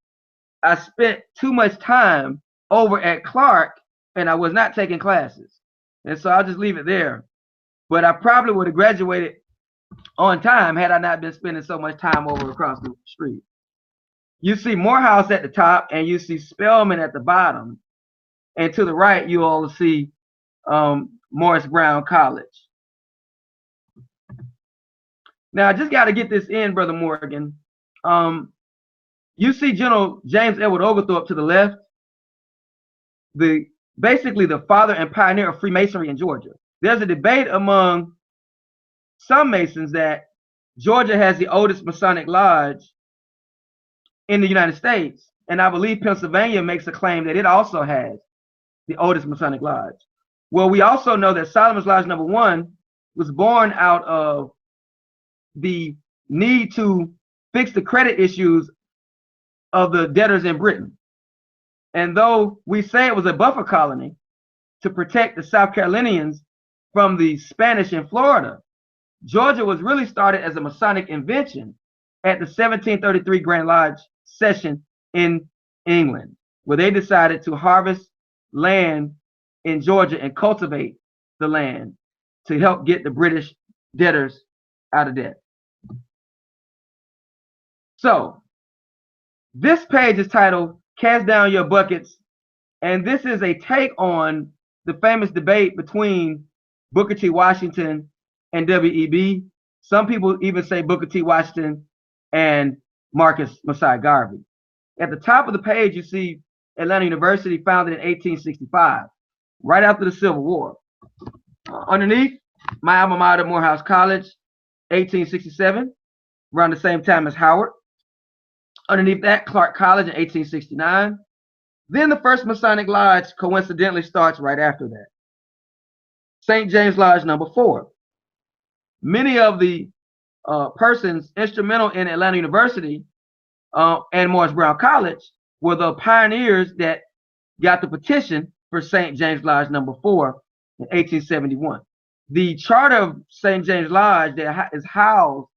C: I spent too much time over at Clark and I was not taking classes. And so I'll just leave it there. But I probably would have graduated on time had I not been spending so much time over across the street. You see Morehouse at the top and you see Spelman at the bottom. And to the right, you all see Morris Brown College. Now, I just got to get this in, Brother Morgan. You see General James Edward Oglethorpe to the left, basically the father and pioneer of Freemasonry in Georgia. There's a debate among some Masons that Georgia has the oldest Masonic lodge in the United States, and I believe Pennsylvania makes a claim that it also has the oldest Masonic lodge. Well, we also know that Solomon's Lodge number 1 was born out of the need to fix the credit issues of the debtors in Britain. And though we say it was a buffer colony to protect the South Carolinians from the Spanish in Florida, Georgia was really started as a Masonic invention at the 1733 Grand Lodge session in England, where they decided to harvest land in Georgia and cultivate the land to help get the British debtors out of debt. So this page is titled Cast Down Your Buckets, and this is a take on the famous debate between Booker T. Washington and W.E.B. Some people even say Booker T. Washington and Marcus Messiah Garvey. At the top of the page, you see Atlanta University, founded in 1865, right after the Civil War. Underneath, my alma mater, Morehouse College, 1867, around the same time as Howard. Underneath that, Clark College in 1869. Then the first Masonic Lodge coincidentally starts right after that. St. James Lodge number 4. Many of the persons instrumental in Atlanta University and Morris Brown College were the pioneers that got the petition for St. James Lodge number 4 in 1871. The charter of St. James Lodge that is housed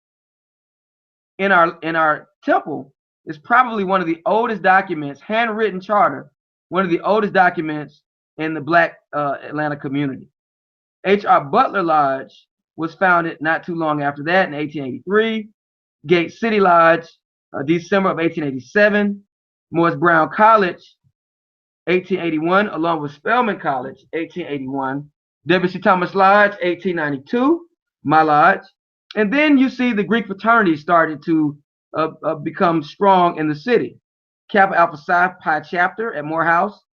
C: in our temple is probably one of the oldest documents, handwritten charter, one of the oldest documents in the Black Atlanta community. H.R. Butler Lodge was founded not too long after that in 1883. Gate City Lodge, December of 1887. Morris Brown College, 1881, along with Spelman College, 1881. W.C. Thomas Lodge, 1892, my lodge. And then you see the Greek fraternity started to become strong in the city. Kappa Alpha Psi Pi chapter at Morehouse,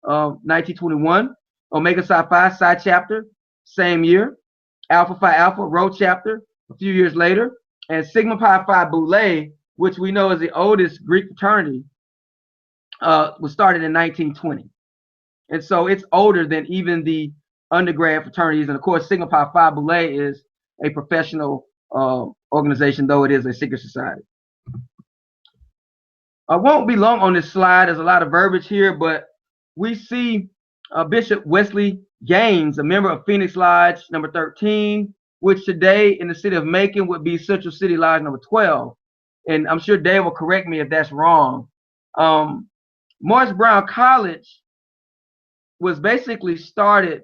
C: 1921. Omega Psi Phi Psi chapter, same year. Alpha Phi Alpha Rho chapter, a few years later. And Sigma Pi Phi Boule, which we know is the oldest Greek fraternity, was started in 1920. And so it's older than even the undergrad fraternities. And of course, Sigma Pi Phi Boule is a professional organization, though it is a secret society. I won't be long on this slide. There's a lot of verbiage here, but we see Bishop Wesley Gaines, a member of Phoenix Lodge number 13, which today in the city of Macon would be Central City Lodge number 12. And I'm sure Dave will correct me if that's wrong. Morris Brown College was basically started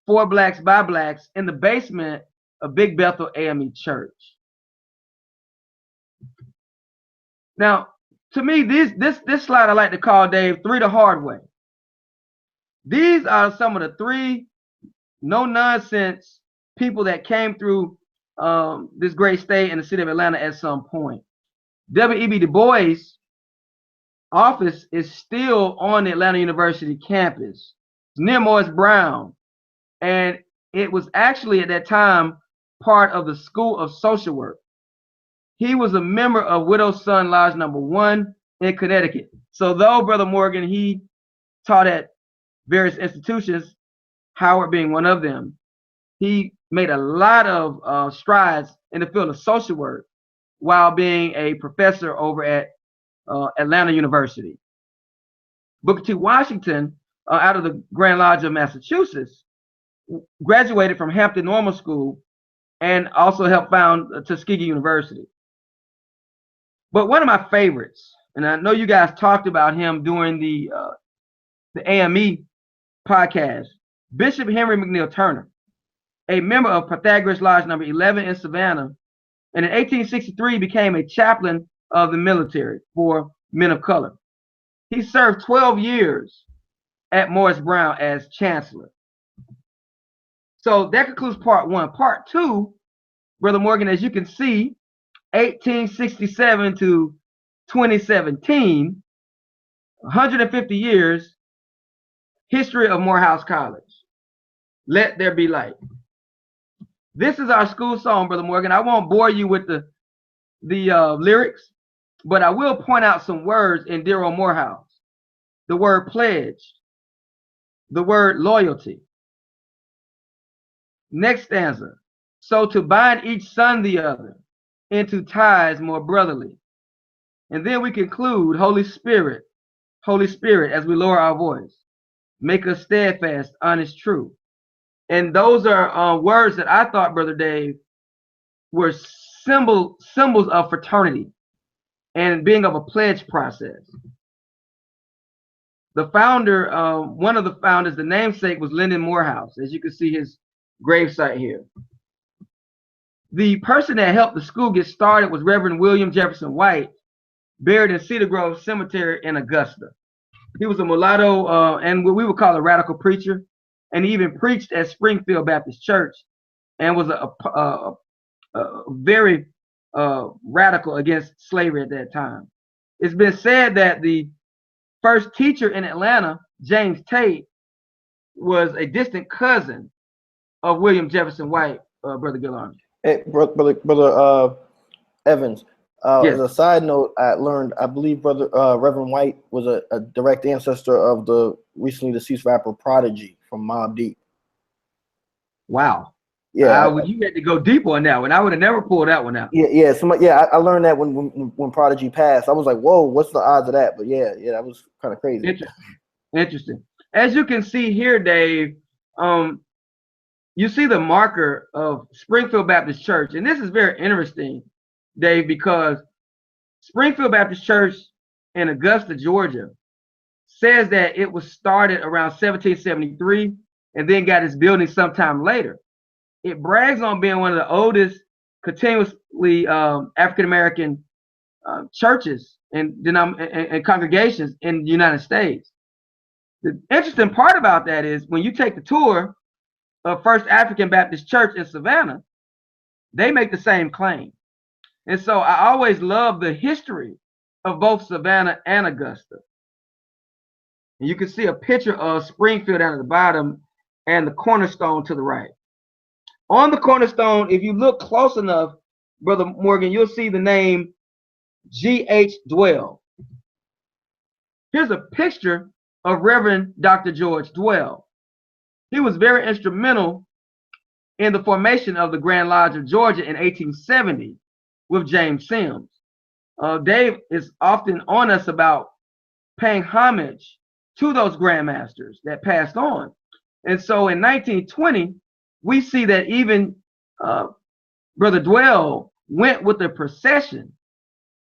C: for blacks by blacks in the basement of Big Bethel AME Church. Now, to me, this slide I like to call, Dave, 3 the hard way. These are some of the 3 no-nonsense people that came through this great state in the city of Atlanta at some point. W.E.B. Du Bois' office is still on the Atlanta University campus. It's near Morris Brown. And it was actually at that time part of the School of Social Work. He was a member of Widow's Son Lodge number 1 in Connecticut. So though, Brother Morgan, he taught at various institutions, Howard being one of them, he made a lot of strides in the field of social work while being a professor over at Atlanta University. Booker T. Washington, out of the Grand Lodge of Massachusetts, graduated from Hampton Normal School and also helped found Tuskegee University. But one of my favorites, and I know you guys talked about him during the AME podcast, Bishop Henry McNeil Turner, a member of Pythagoras Lodge number 11 in Savannah, and in 1863 became a chaplain of the military for men of color. He served 12 years at Morris Brown as chancellor. So that concludes part 1. Part 2, Brother Morgan, as you can see, 1867 to 2017, 150 years, history of Morehouse College. Let there be light. This is our school song, Brother Morgan. I won't bore you with the lyrics, but I will point out some words in Dear Old Morehouse. The word pledge, the word loyalty. Next stanza. So to bind each son the other into ties more brotherly. And then we conclude, Holy Spirit, Holy Spirit, as we lower our voice, make us steadfast, honest, true. And those are words that I thought, Brother Dave, were symbols of fraternity and being of a pledge process. The founder, one of the founders, the namesake was Lyndon Morehouse, as you can see his gravesite here. The person that helped the school get started was Reverend William Jefferson White, buried in Cedar Grove Cemetery in Augusta. He was a mulatto and what we would call a radical preacher, and he even preached at Springfield Baptist Church and was a very radical against slavery at that time. It's been said that the first teacher in Atlanta, James Tate, was a distant cousin of William Jefferson White, Brother Gillarmy.
B: Hey, brother Evans.
C: Yes.
B: As a side note, I believe Reverend White was a direct ancestor of the recently deceased rapper Prodigy from Mobb Deep.
C: Wow.
B: Yeah,
C: you had to go deep on that one. I would have never pulled that one out.
B: I learned that when Prodigy passed. I was like, whoa, what's the odds of that? But yeah, that was kind of crazy.
C: Interesting. As you can see here, Dave, you see the marker of Springfield Baptist Church, and this is very interesting, Dave, because Springfield Baptist Church in Augusta, Georgia, says that it was started around 1773 and then got its building sometime later. It brags on being one of the oldest continuously African-American churches and congregations in the United States. The interesting part about that is when you take the tour of First African Baptist Church in Savannah, they make the same claim. And so I always love the history of both Savannah and Augusta. And you can see a picture of Springfield down at the bottom and the cornerstone to the right. On the cornerstone, if you look close enough, Brother Morgan, you'll see the name G.H. Dwell. Here's a picture of Reverend Dr. George Dwell. He was very instrumental in the formation of the Grand Lodge of Georgia in 1870 with James Sims. Dave is often on us about paying homage to those grandmasters that passed on. And so in 1920, we see that even Brother Dwell went with a procession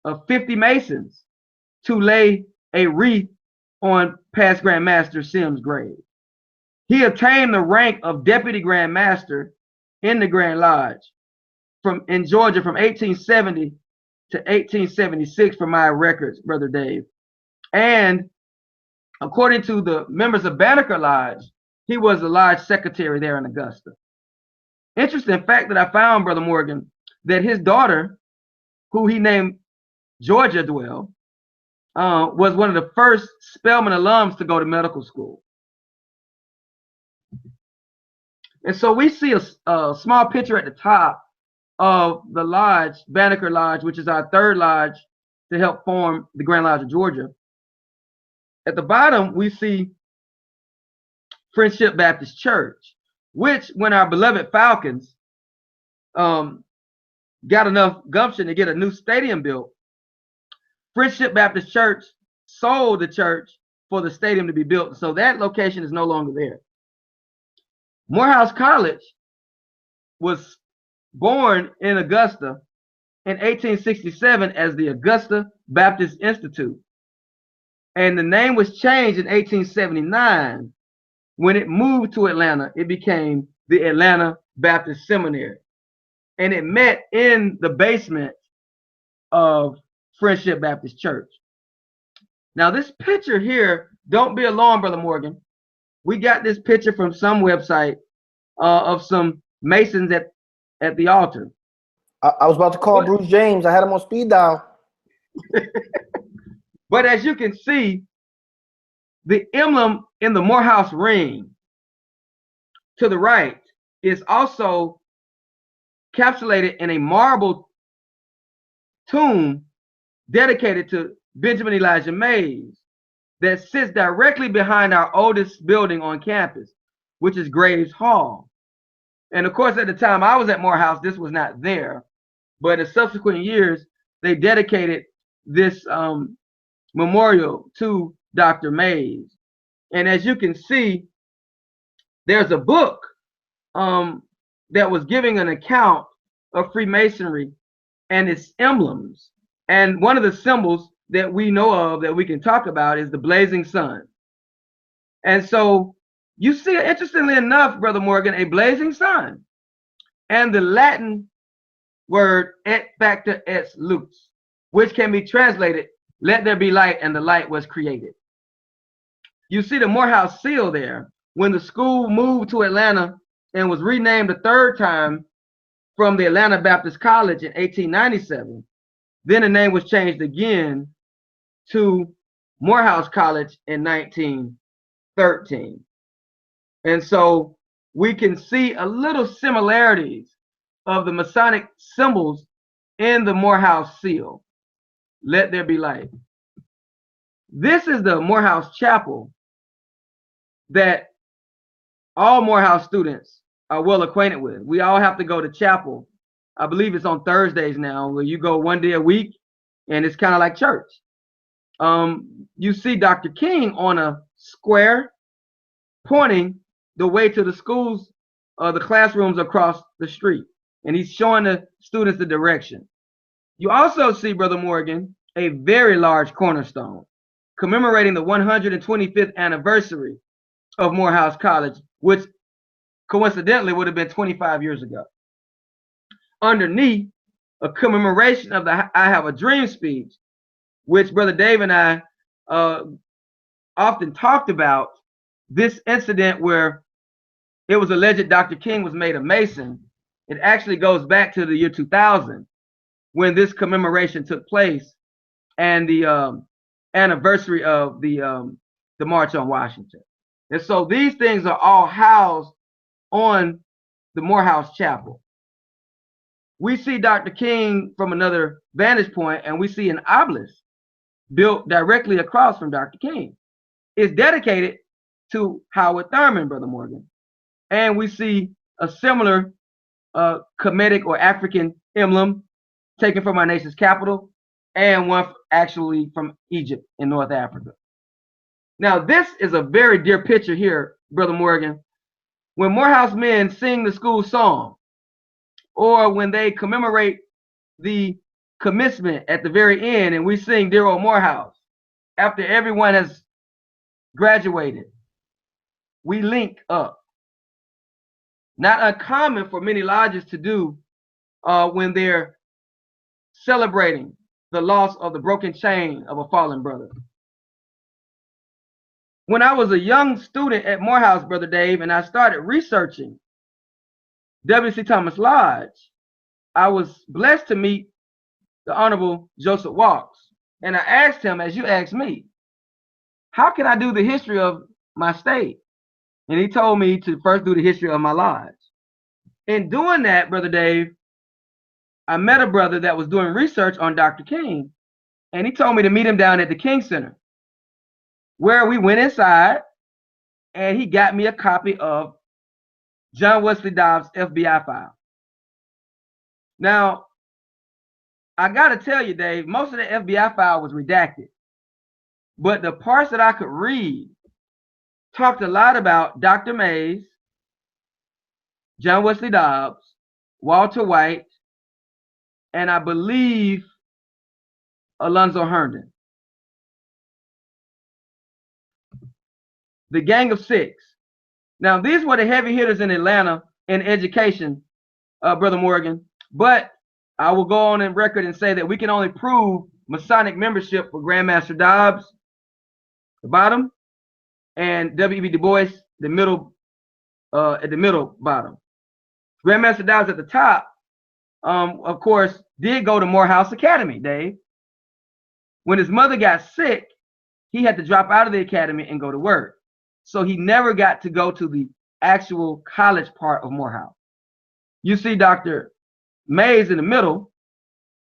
C: of 50 Masons to lay a wreath on past Grandmaster Sims' grave. He obtained the rank of Deputy Grand Master in the Grand Lodge in Georgia from 1870 to 1876 for my records, Brother Dave. And according to the members of Banneker Lodge, he was the lodge secretary there in Augusta. Interesting fact that I found, Brother Morgan, that his daughter, who he named Georgia Dwell, was one of the first Spelman alums to go to medical school. And so we see a small picture at the top of the lodge, Banneker Lodge, which is our third lodge to help form the Grand Lodge of Georgia. At the bottom, we see Friendship Baptist Church, which when our beloved Falcons got enough gumption to get a new stadium built, Friendship Baptist Church sold the church for the stadium to be built. So that location is no longer there. Morehouse College was born in Augusta in 1867 as the Augusta Baptist Institute. And the name was changed in 1879. When it moved to Atlanta, it became the Atlanta Baptist Seminary. And it met in the basement of Friendship Baptist Church. Now this picture here, don't be alarmed, Brother Morgan. We got this picture from some website of some Masons at the altar.
B: I was about to call Bruce James. I had him on speed dial.
C: But as you can see, the emblem in the Morehouse ring to the right is also encapsulated in a marble tomb dedicated to Benjamin Elijah Mays that sits directly behind our oldest building on campus, which is Graves Hall. And of course, at the time I was at Morehouse, this was not there. But in subsequent years, they dedicated this memorial to Dr. Mays. And as you can see, there's a book that was giving an account of Freemasonry and its emblems. And one of the symbols that we know of that we can talk about is the blazing sun. And so you see, interestingly enough, Brother Morgan, a blazing sun, and the Latin word et factor es lux, which can be translated, let there be light, and the light was created. You see the Morehouse seal there. When the school moved to Atlanta and was renamed a third time from the Atlanta Baptist College in 1897, then the name was changed again to Morehouse College in 1913. And so we can see a little similarities of the Masonic symbols in the Morehouse seal. Let there be light. This is the Morehouse Chapel that all Morehouse students are well acquainted with. We all have to go to chapel. I believe it's on Thursdays now, where you go one day a week, and it's kind of like church. You see Dr. King on a square pointing the way to the schools, the classrooms across the street, and he's showing the students the direction. You also see, Brother Morgan, a very large cornerstone commemorating the 125th anniversary of Morehouse College, which coincidentally would have been 25 years ago. Underneath, a commemoration of the I Have a Dream speech, which Brother Dave and I often talked about, this incident where it was alleged Dr. King was made a Mason. It actually goes back to the year 2000 when this commemoration took place, and the anniversary of the March on Washington. And so these things are all housed on the Morehouse Chapel. We see Dr. King from another vantage point, and we see an obelisk built directly across from Dr. King. It's dedicated to Howard Thurman, Brother Morgan. And we see a similar Kemetic or African emblem taken from our nation's capital, and one actually from Egypt in North Africa. Now, this is a very dear picture here, Brother Morgan. When Morehouse men sing the school song, or when they commemorate the commencement at the very end, and we sing Dear Old Morehouse, after everyone has graduated, we link up. Not uncommon for many lodges to do when they're celebrating the loss of the broken chain of a fallen brother. When I was a young student at Morehouse, Brother Dave, and I started researching W.C. Thomas Lodge, I was blessed to meet the Honorable Joseph Walks. And I asked him, as you asked me, how can I do the history of my state? And he told me to first do the history of my lodge. In doing that, Brother Dave, I met a brother that was doing research on Dr. King, and he told me to meet him down at the King Center, where we went inside, and he got me a copy of John Wesley Dobbs' FBI file. Now, I got to tell you, Dave, most of the FBI file was redacted, but the parts that I could read talked a lot about Dr. Mays, John Wesley Dobbs, Walter White, and I believe Alonzo Herndon. The Gang of Six. Now, these were the heavy hitters in Atlanta in education, Brother Morgan, but I will go on record and say that we can only prove Masonic membership for Grandmaster Dobbs, the bottom, and W.E.B. Du Bois, the middle, at the middle bottom. Grandmaster Dobbs at the top, of course, did go to Morehouse Academy, Dave. When his mother got sick, he had to drop out of the academy and go to work. So he never got to go to the actual college part of Morehouse. You see Dr. Mays in the middle,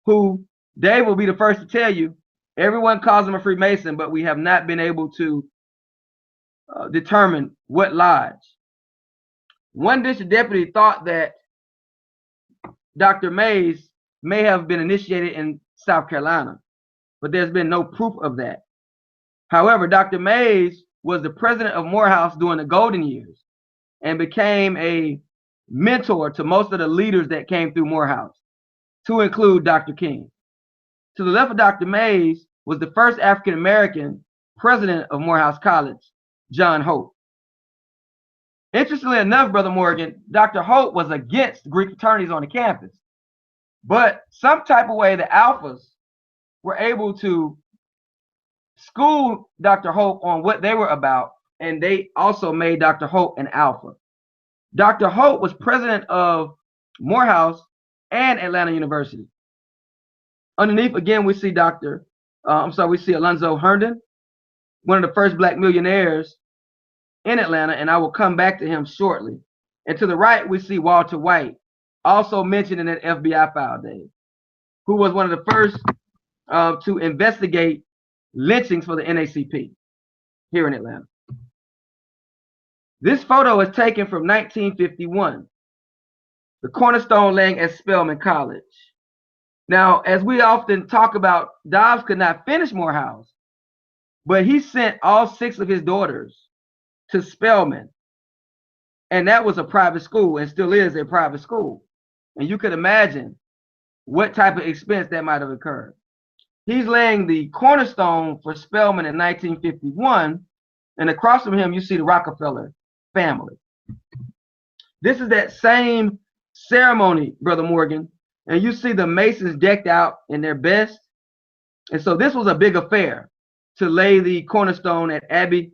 C: who Dave will be the first to tell you, everyone calls him a Freemason, but we have not been able to determine what lodge. One district deputy thought that Dr. Mays may have been initiated in South Carolina, but there's been no proof of that. However, Dr. Mays was the president of Morehouse during the golden years and became a mentor to most of the leaders that came through Morehouse, to include Dr. King. To the left of Dr. Mays was the first African-American president of Morehouse College, John Hope. Interestingly enough, Brother Morgan, Dr. Hope was against Greek fraternities on the campus. But some type of way, the Alphas were able to school Dr. Hope on what they were about, and they also made Dr. Hope an Alpha. Dr. Hope was president of Morehouse and Atlanta University. Underneath, again, we see we see Alonzo Herndon, one of the first black millionaires in Atlanta, and I will come back to him shortly. And to the right, we see Walter White, also mentioned in that FBI file, Dave, who was one of the first to investigate lynchings for the NAACP here in Atlanta. This photo is taken from 1951, the cornerstone laying at Spelman College. Now, as we often talk about, Dobbs could not finish Morehouse, but he sent all 6 of his daughters to Spelman, and that was a private school and still is a private school. And you could imagine what type of expense that might have occurred. He's laying the cornerstone for Spelman in 1951, and across from him you see the Rockefeller family. This is that same ceremony, Brother Morgan, and you see the Masons decked out in their best. And so this was a big affair to lay the cornerstone at Abbey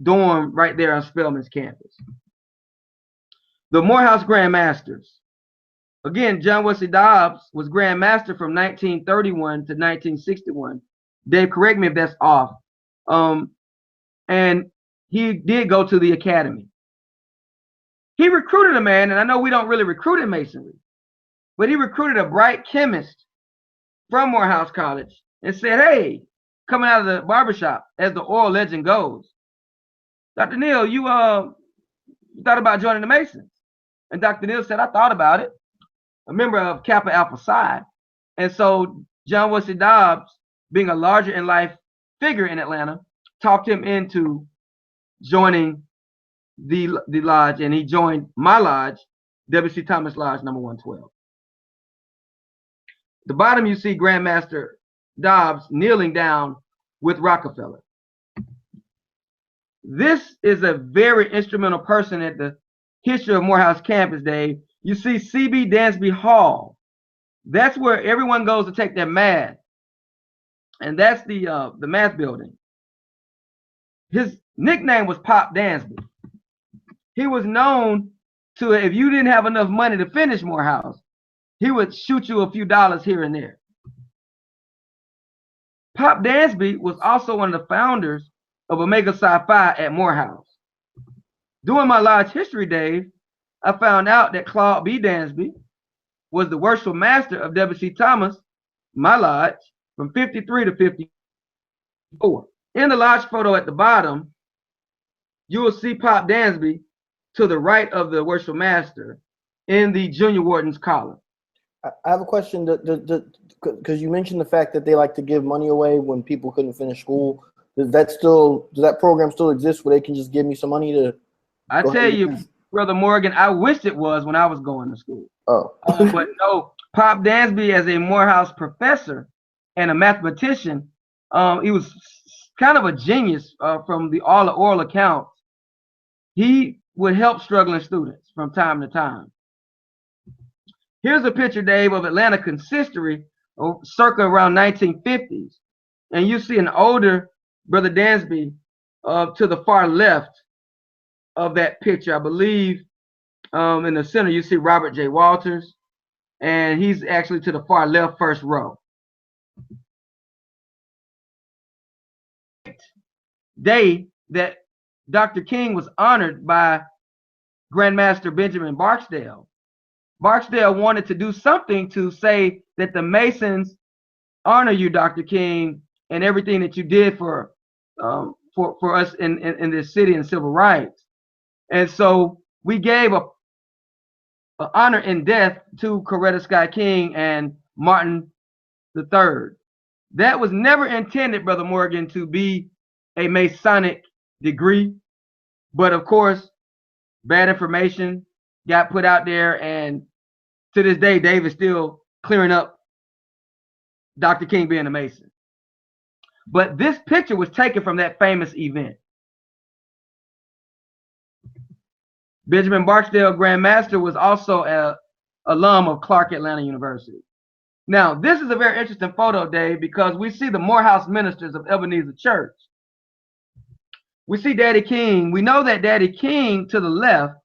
C: Dorm right there on Spelman's campus. The Morehouse Grand Masters. Again, John Wesley Dobbs was Grand Master from 1931 to 1961. Dave, correct me if that's off. And he did go to the academy. He recruited a man, and I know we don't really recruit in Masonry, but he recruited a bright chemist from Morehouse College and said, hey, coming out of the barbershop, as the oral legend goes, Dr. Neal, you thought about joining the Masons? And Dr. Neal said, I thought about it. A member of Kappa Alpha Psi. And so John Wesley Dobbs, being a larger in life figure in Atlanta, talked him into joining the lodge, and he joined my lodge, W.C. Thomas Lodge number 112. At the bottom you see Grandmaster Dobbs kneeling down with Rockefeller. This is a very instrumental person at the history of Morehouse campus, Dave. You see C.B. Dansby Hall. That's where everyone goes to take their math. And that's the math building. His nickname was Pop Dansby. He was known to, if you didn't have enough money to finish Morehouse, he would shoot you a few dollars here and there. Pop Dansby was also one of the founders of Omega Psi Phi at Morehouse. During my lodge history, Dave, I found out that Claude B. Dansby was the worshipful master of W.C. Thomas, my lodge, from 53 to 54. In the lodge photo at the bottom, you will see Pop Dansby to the right of the worshipful master in the junior warden's column.
B: I have a question, because you mentioned the fact that they like to give money away when people couldn't finish school. Does that program still exist where they can just give me some money to?
C: I tell you, Brother Morgan, I wish it was when I was going to school.
B: Oh.
C: But no, Pop Dansby, as a Morehouse professor and a mathematician, he was kind of a genius from all the oral accounts. He would help struggling students from time to time. Here's a picture, Dave, of Atlanta consistory circa around 1950s. And you see an older Brother Dansby to the far left of that picture. I believe in the center you see Robert J. Walters, and he's actually to the far left, first row. Day that Dr. King was honored by Grandmaster Benjamin Barksdale. Barksdale wanted to do something to say that the Masons honor you, Dr. King, and everything that you did for us in this city and civil rights. And so we gave a honor in death to Coretta Scott King and Martin III. That was never intended, Brother Morgan, to be a Masonic degree, but of course, bad information got put out there, and to this day, Dave is still clearing up Dr. King being a Mason. But this picture was taken from that famous event. Benjamin Barksdale, Grand Master, was also an alum of Clark Atlanta University. Now, this is a very interesting photo, Dave, because we see the Morehouse ministers of Ebenezer Church. We see Daddy King. We know that Daddy King, to the left,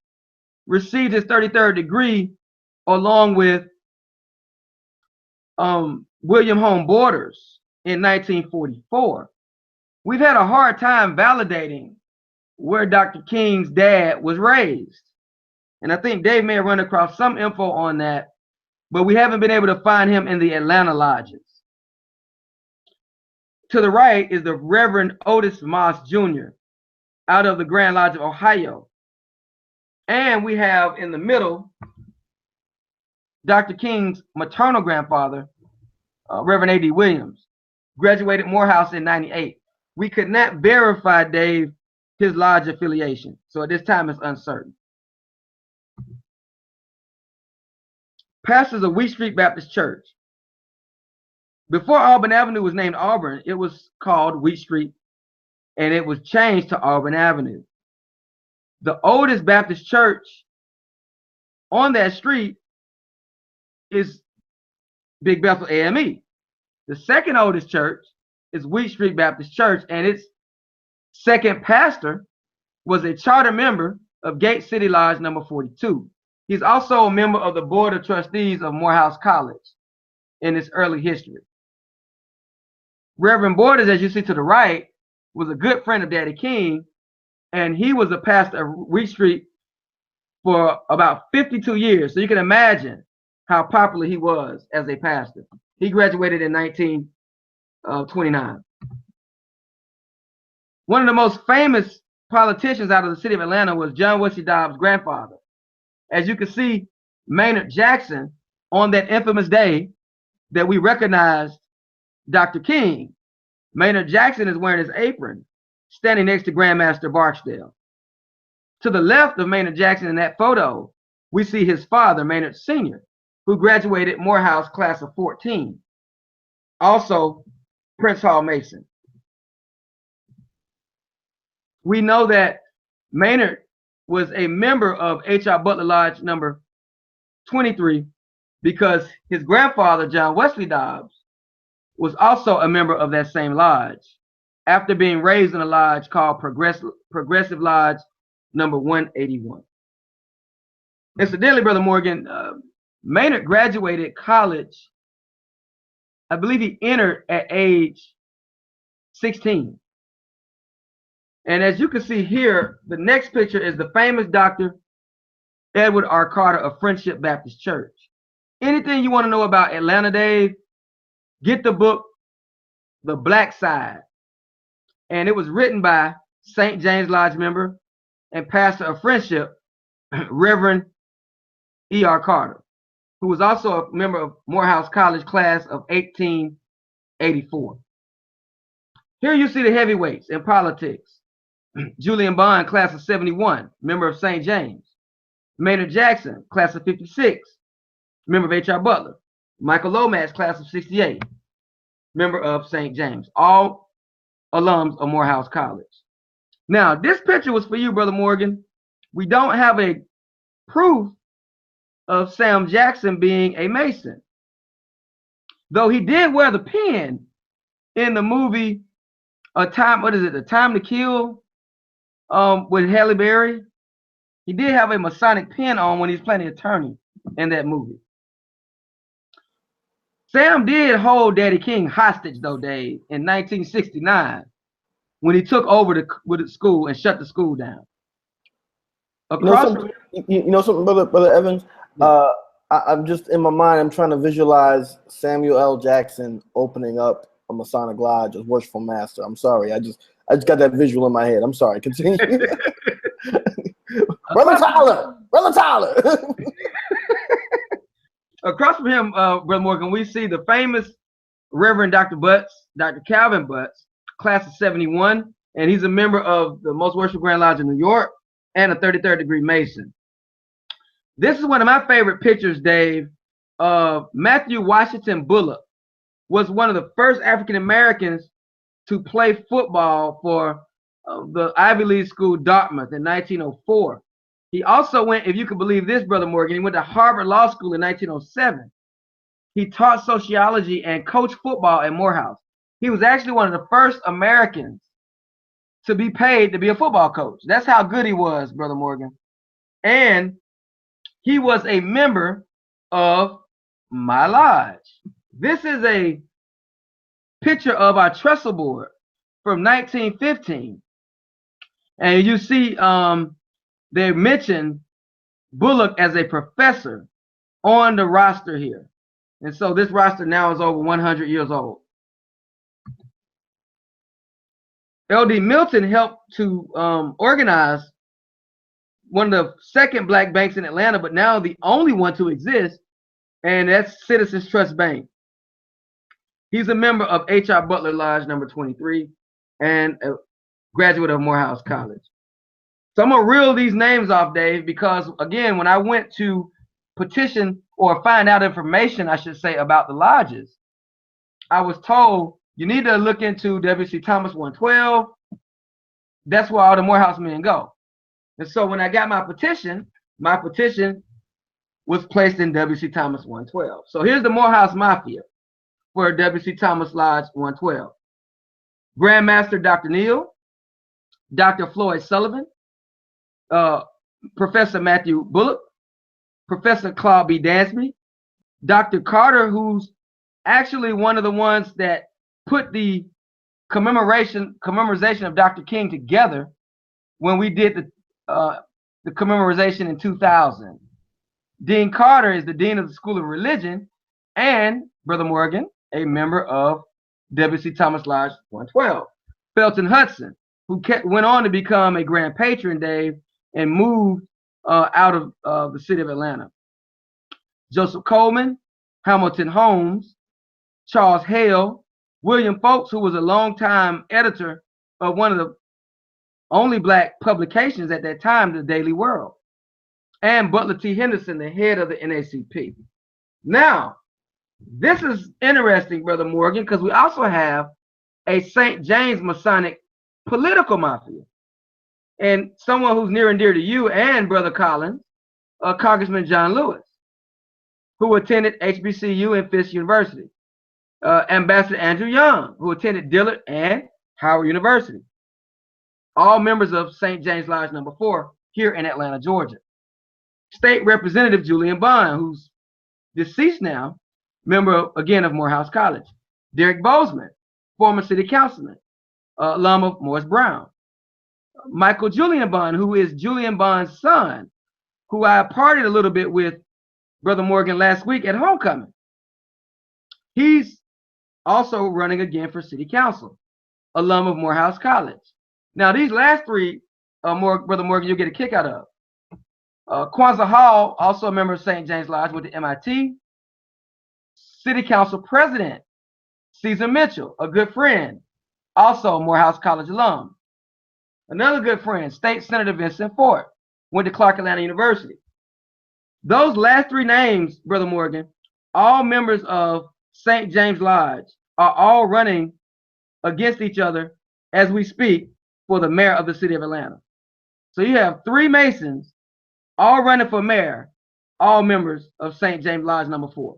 C: received his 33rd degree along with William Home Borders in 1944. We've had a hard time validating where Dr. King's dad was raised. And I think Dave may have run across some info on that, but we haven't been able to find him in the Atlanta lodges. To the right is the Reverend Otis Moss Jr. out of the Grand Lodge of Ohio. And we have in the middle, Dr. King's maternal grandfather, Reverend A.D. Williams, graduated Morehouse in 98. We could not verify, Dave, his lodge affiliation. So at this time, it's uncertain. Pastors of Wheat Street Baptist Church. Before Auburn Avenue was named Auburn, it was called Wheat Street, and it was changed to Auburn Avenue. The oldest Baptist church on that street is Big Bethel AME. The second oldest church is Wheat Street Baptist Church, and its second pastor was a charter member of Gate City Lodge number 42. He's also a member of the Board of Trustees of Morehouse College in its early history. Reverend Borders, as you see to the right, was a good friend of Daddy King, and he was a pastor of Wheat Street for about 52 years. So you can imagine how popular he was as a pastor. He graduated in 1929. One of the most famous politicians out of the city of Atlanta was John Wesley Dobbs' grandfather. As you can see, Maynard Jackson, on that infamous day that we recognized Dr. King, Maynard Jackson is wearing his apron, standing next to Grandmaster Barksdale. To the left of Maynard Jackson in that photo, we see his father, Maynard Sr., who graduated Morehouse class of 14. Also, Prince Hall Mason. We know that Maynard was a member of H.R. Butler Lodge number 23 because his grandfather, John Wesley Dobbs, was also a member of that same lodge after being raised in a lodge called Progressive Lodge number 181. Incidentally, Brother Morgan, Maynard graduated college, I believe he entered at age 16. And as you can see here, the next picture is the famous Dr. Edward R. Carter of Friendship Baptist Church. Anything you want to know about Atlanta, Dave, get the book, The Black Side. And it was written by St. James Lodge member and pastor of Friendship, Reverend E.R. Carter, who was also a member of Morehouse College class of 1884. Here you see the heavyweights in politics. Julian Bond, class of 71, member of St. James. Maynard Jackson, class of 56, member of H.R. Butler. Michael Lomax, class of 68, member of St. James. All alums of Morehouse College. Now, this picture was for you, Brother Morgan. We don't have a proof of Sam Jackson being a Mason, though he did wear the pin in the movie A Time to Kill with Halle Berry. He did have a Masonic pin on when he's playing the attorney in that movie. Sam did hold Daddy King hostage, though, Dave, in 1969 when he took over the school and shut the school down.
B: You know something, Brother Evans? Yeah. I'm just, in my mind, I'm trying to visualize Samuel L. Jackson opening up a Masonic lodge as worshipful master. I'm sorry. I just got that visual in my head. I'm sorry. Continue. Brother Tyler.
C: Across from him, Brother Morgan, we see the famous Reverend Dr. Butts, Dr. Calvin Butts, class of 71, and he's a member of the Most Worshipful Grand Lodge in New York and a 33rd degree Mason. This is one of my favorite pictures, Dave, of Matthew Washington Bullock. Was one of the first African Americans to play football for the Ivy League school Dartmouth in 1904. He also went, if you could believe this, Brother Morgan, he went to Harvard Law School in 1907. He taught sociology and coached football at Morehouse. He was actually one of the first Americans to be paid to be a football coach. That's how good he was, Brother Morgan. And he was a member of my lodge. This is a picture of our trestle board from 1915. And you see they mentioned Bullock as a professor on the roster here. And so this roster now is over 100 years old. L.D. Milton helped to organize one of the second black banks in Atlanta, but now the only one to exist, and that's Citizens Trust Bank. He's a member of H.R. Butler Lodge number 23 and a graduate of Morehouse College. So I'm going to reel these names off, Dave, because, again, when I went to petition or find out information, I should say, about the lodges, I was told you need to look into W.C. Thomas 112. That's where all the Morehouse men go. And so when I got my petition was placed in W.C. Thomas 112. So here's the Morehouse Mafia for W.C. Thomas Lodge 112. Grandmaster Dr. Neal, Dr. Floyd Sullivan, Professor Matthew Bullock, Professor Claude B. Dansby, Dr. Carter, who's actually one of the ones that put the commemorization of Dr. King together when we did the commemorization in 2000. Dean Carter is the Dean of the School of Religion and, Brother Morgan, a member of W.C. Thomas Lodge 112. Felton Hudson, who went on to become a Grand Patron, Dave, and moved out of the city of Atlanta. Joseph Coleman, Hamilton Holmes, Charles Hale, William Folks, who was a longtime editor of one of the only black publications at that time, the Daily World, and Butler T. Henderson, the head of the NACP. Now, this is interesting, Brother Morgan, because we also have a St. James Masonic political mafia. And someone who's near and dear to you and Brother Collins, Congressman John Lewis, who attended HBCU and Fisk University. Ambassador Andrew Young, who attended Dillard and Howard University. All members of St. James Lodge number 4 here in Atlanta, Georgia. State Representative Julian Bond, who's deceased now, member again of Morehouse College. Derek Bozeman, former city councilman, alum of Morris Brown. Michael Julian Bond, who is Julian Bond's son, who I partied a little bit with, Brother Morgan, last week at homecoming. He's also running again for city council, alum of Morehouse College. Now, these last three, Brother Morgan, you'll get a kick out of. Kwanzaa Hall, also a member of St. James Lodge, went to MIT. City Council President Caesar Mitchell, a good friend, also Morehouse College alum. Another good friend, State Senator Vincent Fort, went to Clark Atlanta University. Those last three names, Brother Morgan, all members of St. James Lodge, are all running against each other as we speak for the mayor of the city of Atlanta. So you have three Masons all running for mayor, all members of St. James Lodge number 4.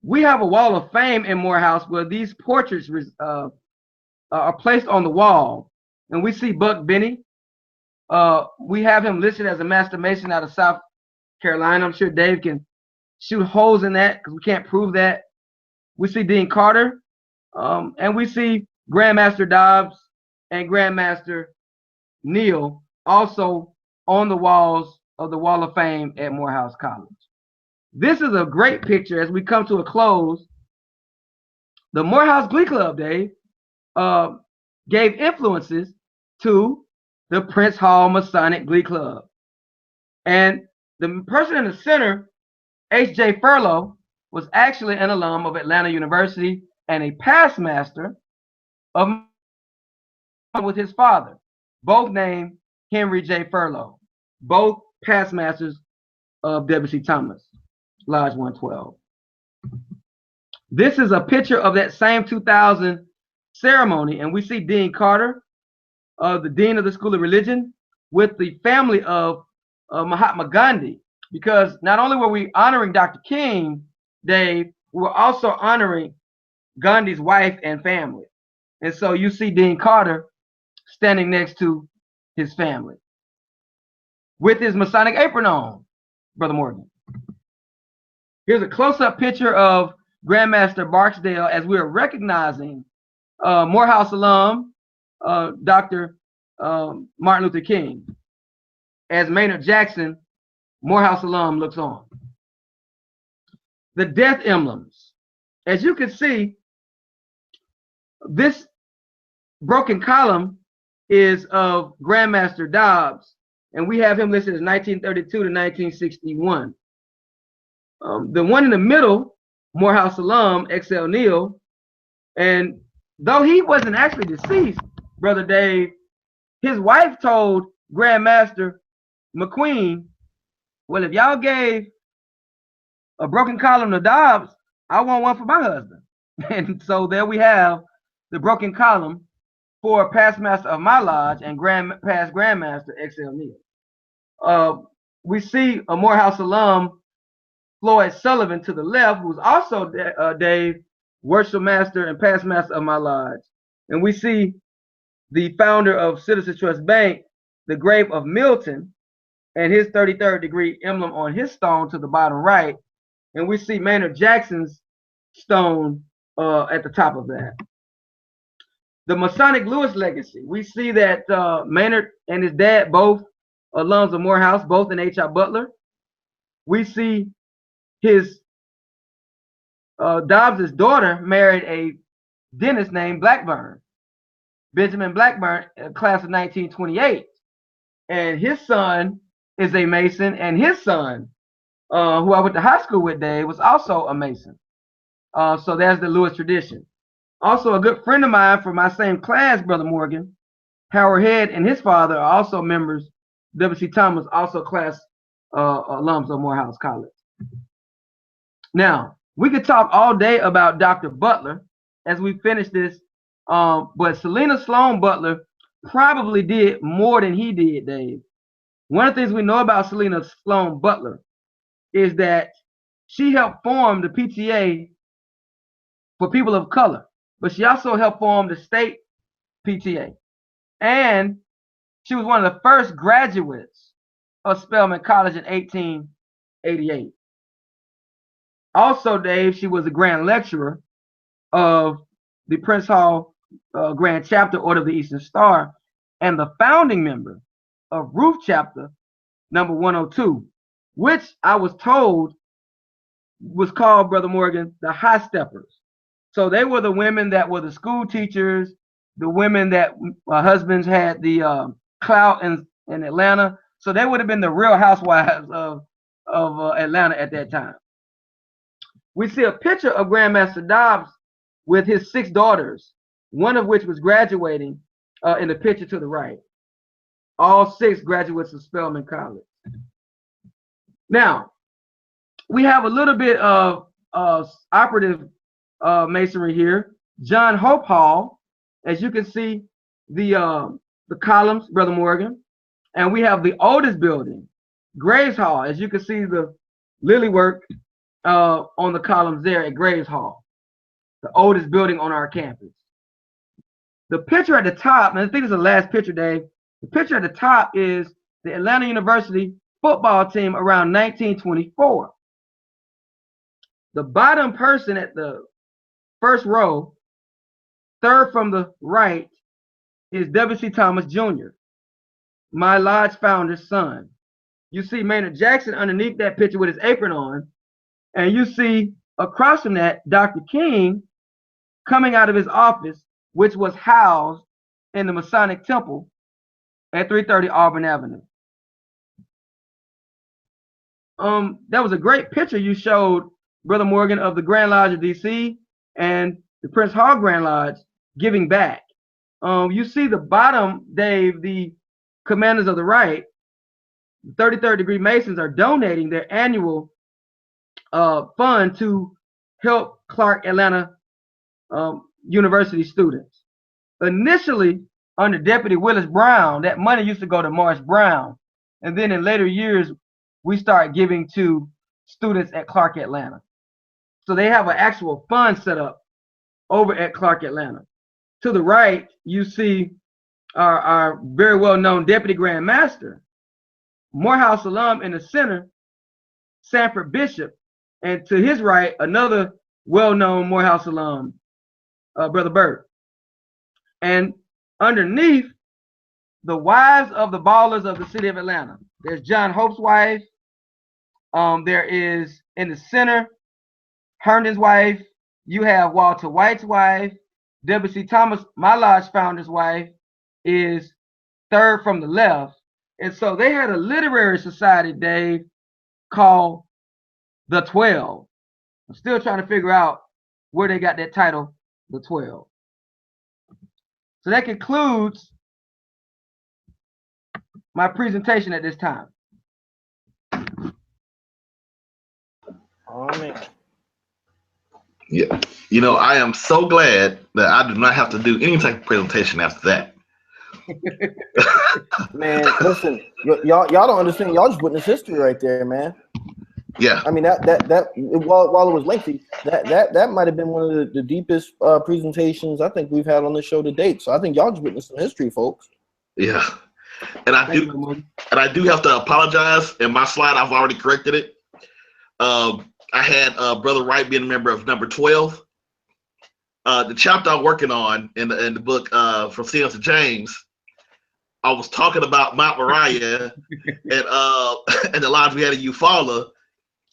C: We have a wall of fame in Morehouse where these portraits are placed on the wall. And we see Buck Benny. We have him listed as a Master Mason out of South Carolina. I'm sure Dave can shoot holes in that because we can't prove that. We see Dean Carter. And we see Grandmaster Dobbs and Grandmaster Neal also on the walls of the Wall of Fame at Morehouse College. This is a great picture as we come to a close. The Morehouse Glee Club, Dave, gave influences to the Prince Hall Masonic Glee Club. And the person in the center, H.J. Furlow, was actually an alum of Atlanta University and a past master of with his father, both named Henry J. Furlow, both past masters of W.C. Thomas, Lodge 112. This is a picture of that same 2000 ceremony, and we see Dean Carter, the Dean of the School of Religion, with the family of Mahatma Gandhi, because not only were we honoring Dr. King, Dave, we were also honoring Gandhi's wife and family. And so you see Dean Carter standing next to his family with his Masonic apron on, Brother Morgan. Here's a close-up picture of Grandmaster Barksdale as we are recognizing Morehouse alum, Dr. Martin Luther King, as Maynard Jackson, Morehouse alum, looks on. The death emblems. As you can see, this broken column is of Grandmaster Dobbs, and we have him listed as 1932 to 1961. The one in the middle, Morehouse alum, X.L. Neal, and though he wasn't actually deceased, Brother Dave, his wife told Grandmaster McQueen, well, if y'all gave a broken column to Dobbs, I want one for my husband. And so there we have the broken column for past master of my lodge and past Grandmaster X.L. Neal. We see a Morehouse alum, Floyd Sullivan, to the left, who's also Dave, worship master and past master of my lodge. And we see the founder of Citizens Trust Bank, the grave of Milton, and his 33rd degree emblem on his stone to the bottom right. And we see Maynard Jackson's stone at the top of that. The Masonic Lewis legacy. We see that Maynard and his dad, both alums of Morehouse, both in H.I. Butler. We see his Dobbs's daughter married a dentist named Blackburn, Benjamin Blackburn, class of 1928. And his son is a Mason, and his son, who I went to high school with, Dave, was also a Mason. So there's the Lewis tradition. Also, a good friend of mine from my same class, Brother Morgan, Howard Head, and his father are also members. W.C. Thomas, also class alums of Morehouse College. Now, we could talk all day about Dr. Butler as we finish this, but Selena Sloan Butler probably did more than he did, Dave. One of the things we know about Selena Sloan Butler is that she helped form the PTA for people of color, but she also helped form the state PTA. And she was one of the first graduates of Spelman College in 1888. Also, Dave, she was a grand lecturer of the Prince Hall Grand Chapter Order of the Eastern Star and the founding member of Roof Chapter number 102, which I was told was called, Brother Morgan, the High Steppers. So they were the women that were the school teachers, the women that husbands had the clout in Atlanta. So they would have been the real housewives of Atlanta at that time. We see a picture of Grandmaster Dobbs with his 6 daughters, one of which was graduating in the picture to the right. All 6 graduates of Spelman College. Now, we have a little bit of operative masonry here. John Hope Hall, as you can see, the columns, Brother Morgan, and we have the oldest building, Graves Hall, as you can see the lily work on the columns there at Graves Hall, the oldest building on our campus. The picture at the top, and I think it's the last picture, Dave. The picture at the top is the Atlanta University football team around 1924. The bottom person at the first row, third from the right, is W.C. Thomas Jr., my lodge founder's son. You see Maynard Jackson underneath that picture with his apron on, and you see across from that Dr. King coming out of his office, which was housed in the Masonic Temple at 330 Auburn Avenue. That was a great picture you showed, Brother Morgan, of the Grand Lodge of DC and the Prince Hall Grand Lodge. giving back. You see the bottom, Dave, the commanders of the right, 33rd degree Masons are donating their annual fund to help Clark Atlanta University students. Initially, under Deputy Willis Brown, that money used to go to Morris Brown. And then in later years, we start giving to students at Clark Atlanta. So they have an actual fund set up over at Clark Atlanta. To the right, you see our very well-known Deputy Grand Master, Morehouse alum in the center, Sanford Bishop, and to his right, another well-known Morehouse alum, Brother Burt. And underneath, the wives of the ballers of the city of Atlanta. There's John Hope's wife. There is, in the center, Herndon's wife. You have Walter White's wife. W.C. Thomas, my lodge founder's wife, is third from the left. And so they had a literary society, Dave, called The 12. I'm still trying to figure out where they got that title, The 12. So that concludes my presentation at this time.
B: Oh, man.
A: Yeah. You know, I am so glad that I do not have to do any type of presentation after that.
B: Man, listen, y'all don't understand. Y'all just witnessed history right there, man.
A: Yeah.
B: I mean, that while it was lengthy, that might have been one of the deepest presentations I think we've had on the show to date. So I think y'all just witnessed some history, folks.
A: Yeah. And I do have to apologize. In my slide, I've already corrected it. I had Brother Wright being a member of number 12. The chapter I'm working on in the book from Seals to James, I was talking about Mount Moriah and the lodge we had in Eufaula,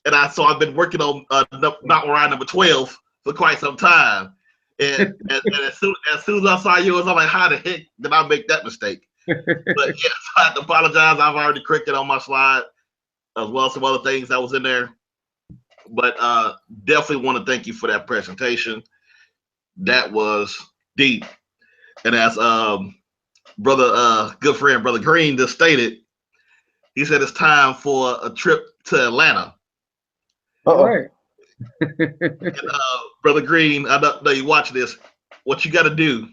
A: and I've been working on Mount Moriah number 12 for quite some time. And as soon as I saw yours, I'm like, how the heck did I make that mistake? But yes, I have to apologize. I've already corrected on my slide, as well as some other things that was in there. But definitely want to thank you for that presentation. That was deep. And as good friend Brother Green just stated, he said it's time for a trip to Atlanta.
C: All right.
A: And, Brother Green, I know you watch this. What you got to do,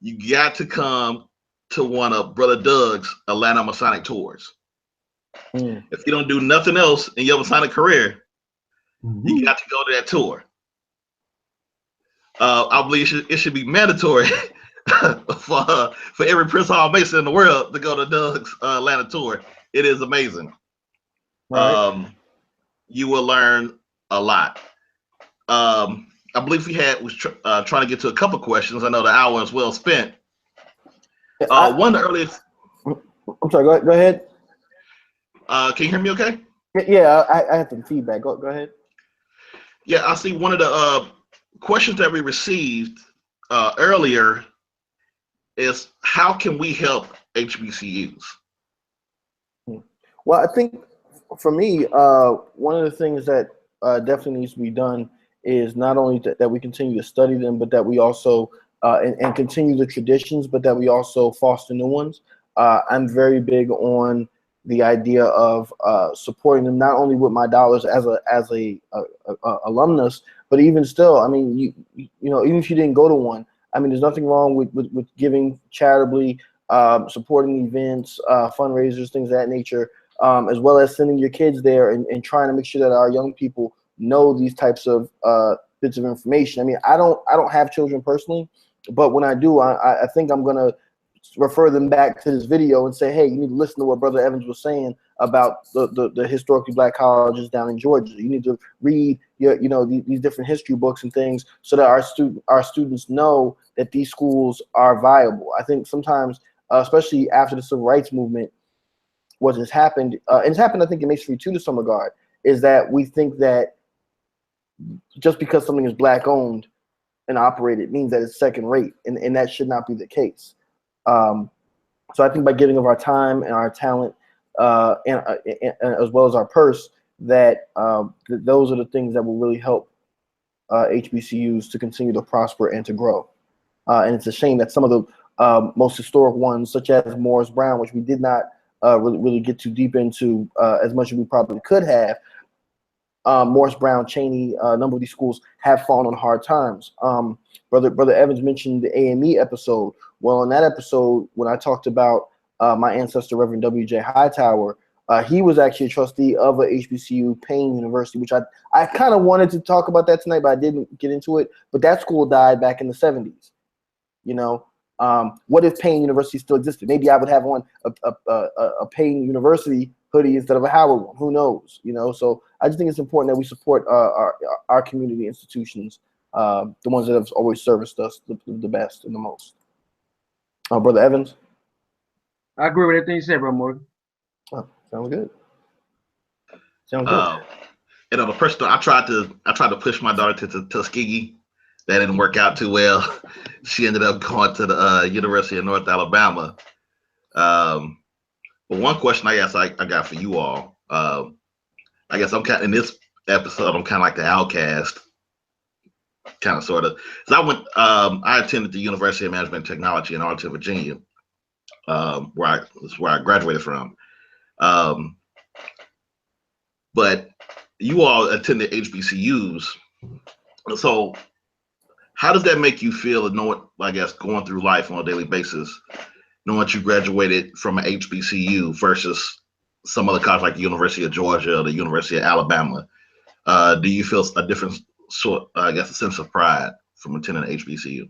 A: you got to come to one of Brother Doug's Atlanta Masonic tours. If you don't do nothing else in your Masonic career, you got to go to that tour. I believe it should be mandatory for every Prince Hall Mason in the world to go to Doug's Atlanta tour. It is amazing. Right. You will learn a lot. I believe we was trying to get to a couple questions. I know the hour is well spent. One of the earliest.
B: I'm sorry. Go ahead.
A: Can you hear me? Okay.
B: Yeah, I have some feedback. Go ahead.
A: Yeah, I see one of the questions that we received earlier is how can we help HBCUs?
B: Well, I think for me, one of the things that definitely needs to be done is not only that we continue to study them, but that we also and continue the traditions, but that we also foster new ones. I'm very big on the idea of supporting them not only with my dollars as a alumnus, but even still, I mean, you know, even if you didn't go to one, I mean, there's nothing wrong with giving charitably, supporting events, fundraisers, things of that nature, as well as sending your kids there and trying to make sure that our young people know these types of bits of information. I mean, I don't have children personally, but when I do, I think I'm gonna refer them back to this video and say, hey, you need to listen to what Brother Evans was saying about the historically black colleges down in Georgia. You need to read these different history books and things so that our students know that these schools are viable. I think sometimes, especially after the civil rights movement, what has happened, and it's happened I think in Masonry too to some regard, is that we think that just because something is black owned and operated means that it's second rate, and that should not be the case. So I think by giving of our time and our talent, and as well as our purse, that those are the things that will really help HBCUs to continue to prosper and to grow. And it's a shame that some of the most historic ones, such as Morris Brown, which we did not really get too deep into as much as we probably could have, Morris Brown, Cheney, a number of these schools have fallen on hard times. Brother Evans mentioned the AME episode. Well, in that episode, when I talked about my ancestor, Reverend W.J. Hightower, he was actually a trustee of a HBCU, Payne University, which I kind of wanted to talk about that tonight, but I didn't get into it. But that school died back in the 70s. You know, what if Payne University still existed? Maybe I would have on a Payne University hoodie instead of a Howard one. Who knows? You know, so I just think it's important that we support our community institutions, the ones that have always serviced us the best and the most. Brother Evans?
C: I agree with everything you said, Bro Morgan.
B: Oh, sounds good. Sounds good.
A: You know, the person I tried to push my daughter to Tuskegee. That didn't work out too well. She ended up going to the University of North Alabama. But one question I guess I got for you all, I guess I'm kind in this episode, I'm kind of like the outcast, kind of sort of. So I attended the University of Management and Technology in Arlington, Virginia, where I graduated from. But you all attended HBCUs, so how does that make you feel, knowing, I guess, going through life on a daily basis, knowing that you graduated from an HBCU versus some other college like the University of Georgia or the University of Alabama? Do you feel a different sort, I guess, a sense of pride from attending an HBCU?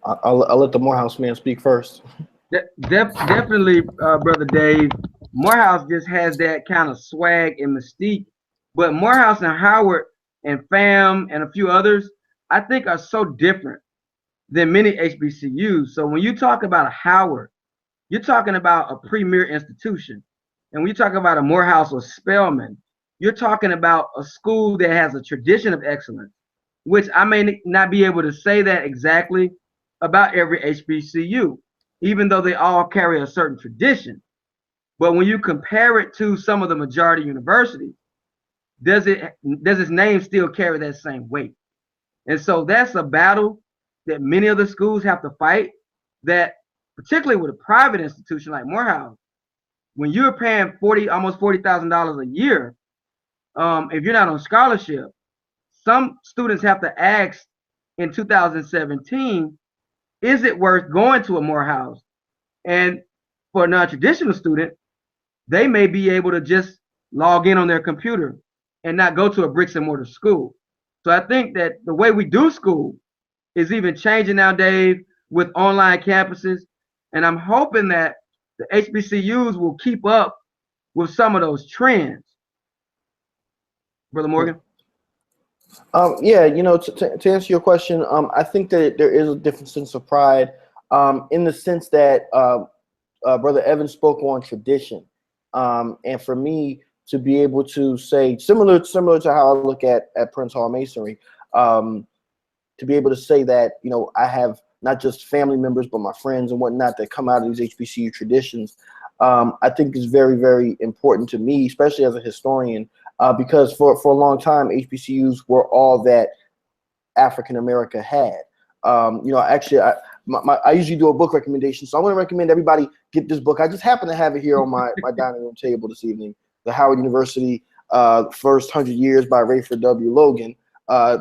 B: I'll let the Morehouse man speak first.
C: Definitely, Brother Dave. Morehouse just has that kind of swag and mystique. But Morehouse and Howard and FAM and a few others, I think, are so different than many HBCUs. So when you talk about a Howard, you're talking about a premier institution. And when you talk about a Morehouse or Spelman, you're talking about a school that has a tradition of excellence, which I may not be able to say that exactly about every HBCU, even though they all carry a certain tradition. But when you compare it to some of the majority universities, does its name still carry that same weight? And so that's a battle that many of the schools have to fight, that particularly with a private institution like Morehouse, when you're paying almost $40,000 a year, if you're not on scholarship, some students have to ask in 2017, is it worth going to a Morehouse? And for a non-traditional student, they may be able to just log in on their computer and not go to a bricks and mortar school. So I think that the way we do school is even changing now, Dave, with online campuses. And I'm hoping that the HBCUs will keep up with some of those trends. Brother Morgan?
B: Yeah, you know, to answer your question, I think that there is a different sense of pride in the sense that Brother Evans spoke on tradition. And for me, to be able to say, similar to how I look at Prince Hall Masonry, to be able to say that, you know, I have not just family members, but my friends and whatnot that come out of these HBCU traditions, I think is very, very important to me, especially as a historian, because for a long time, HBCUs were all that African America had. You know, actually, I usually do a book recommendation, so I'm going to recommend everybody get this book. I just happen to have it here on my dining room table this evening. The Howard University First 100 Years by Rayford W. Logan.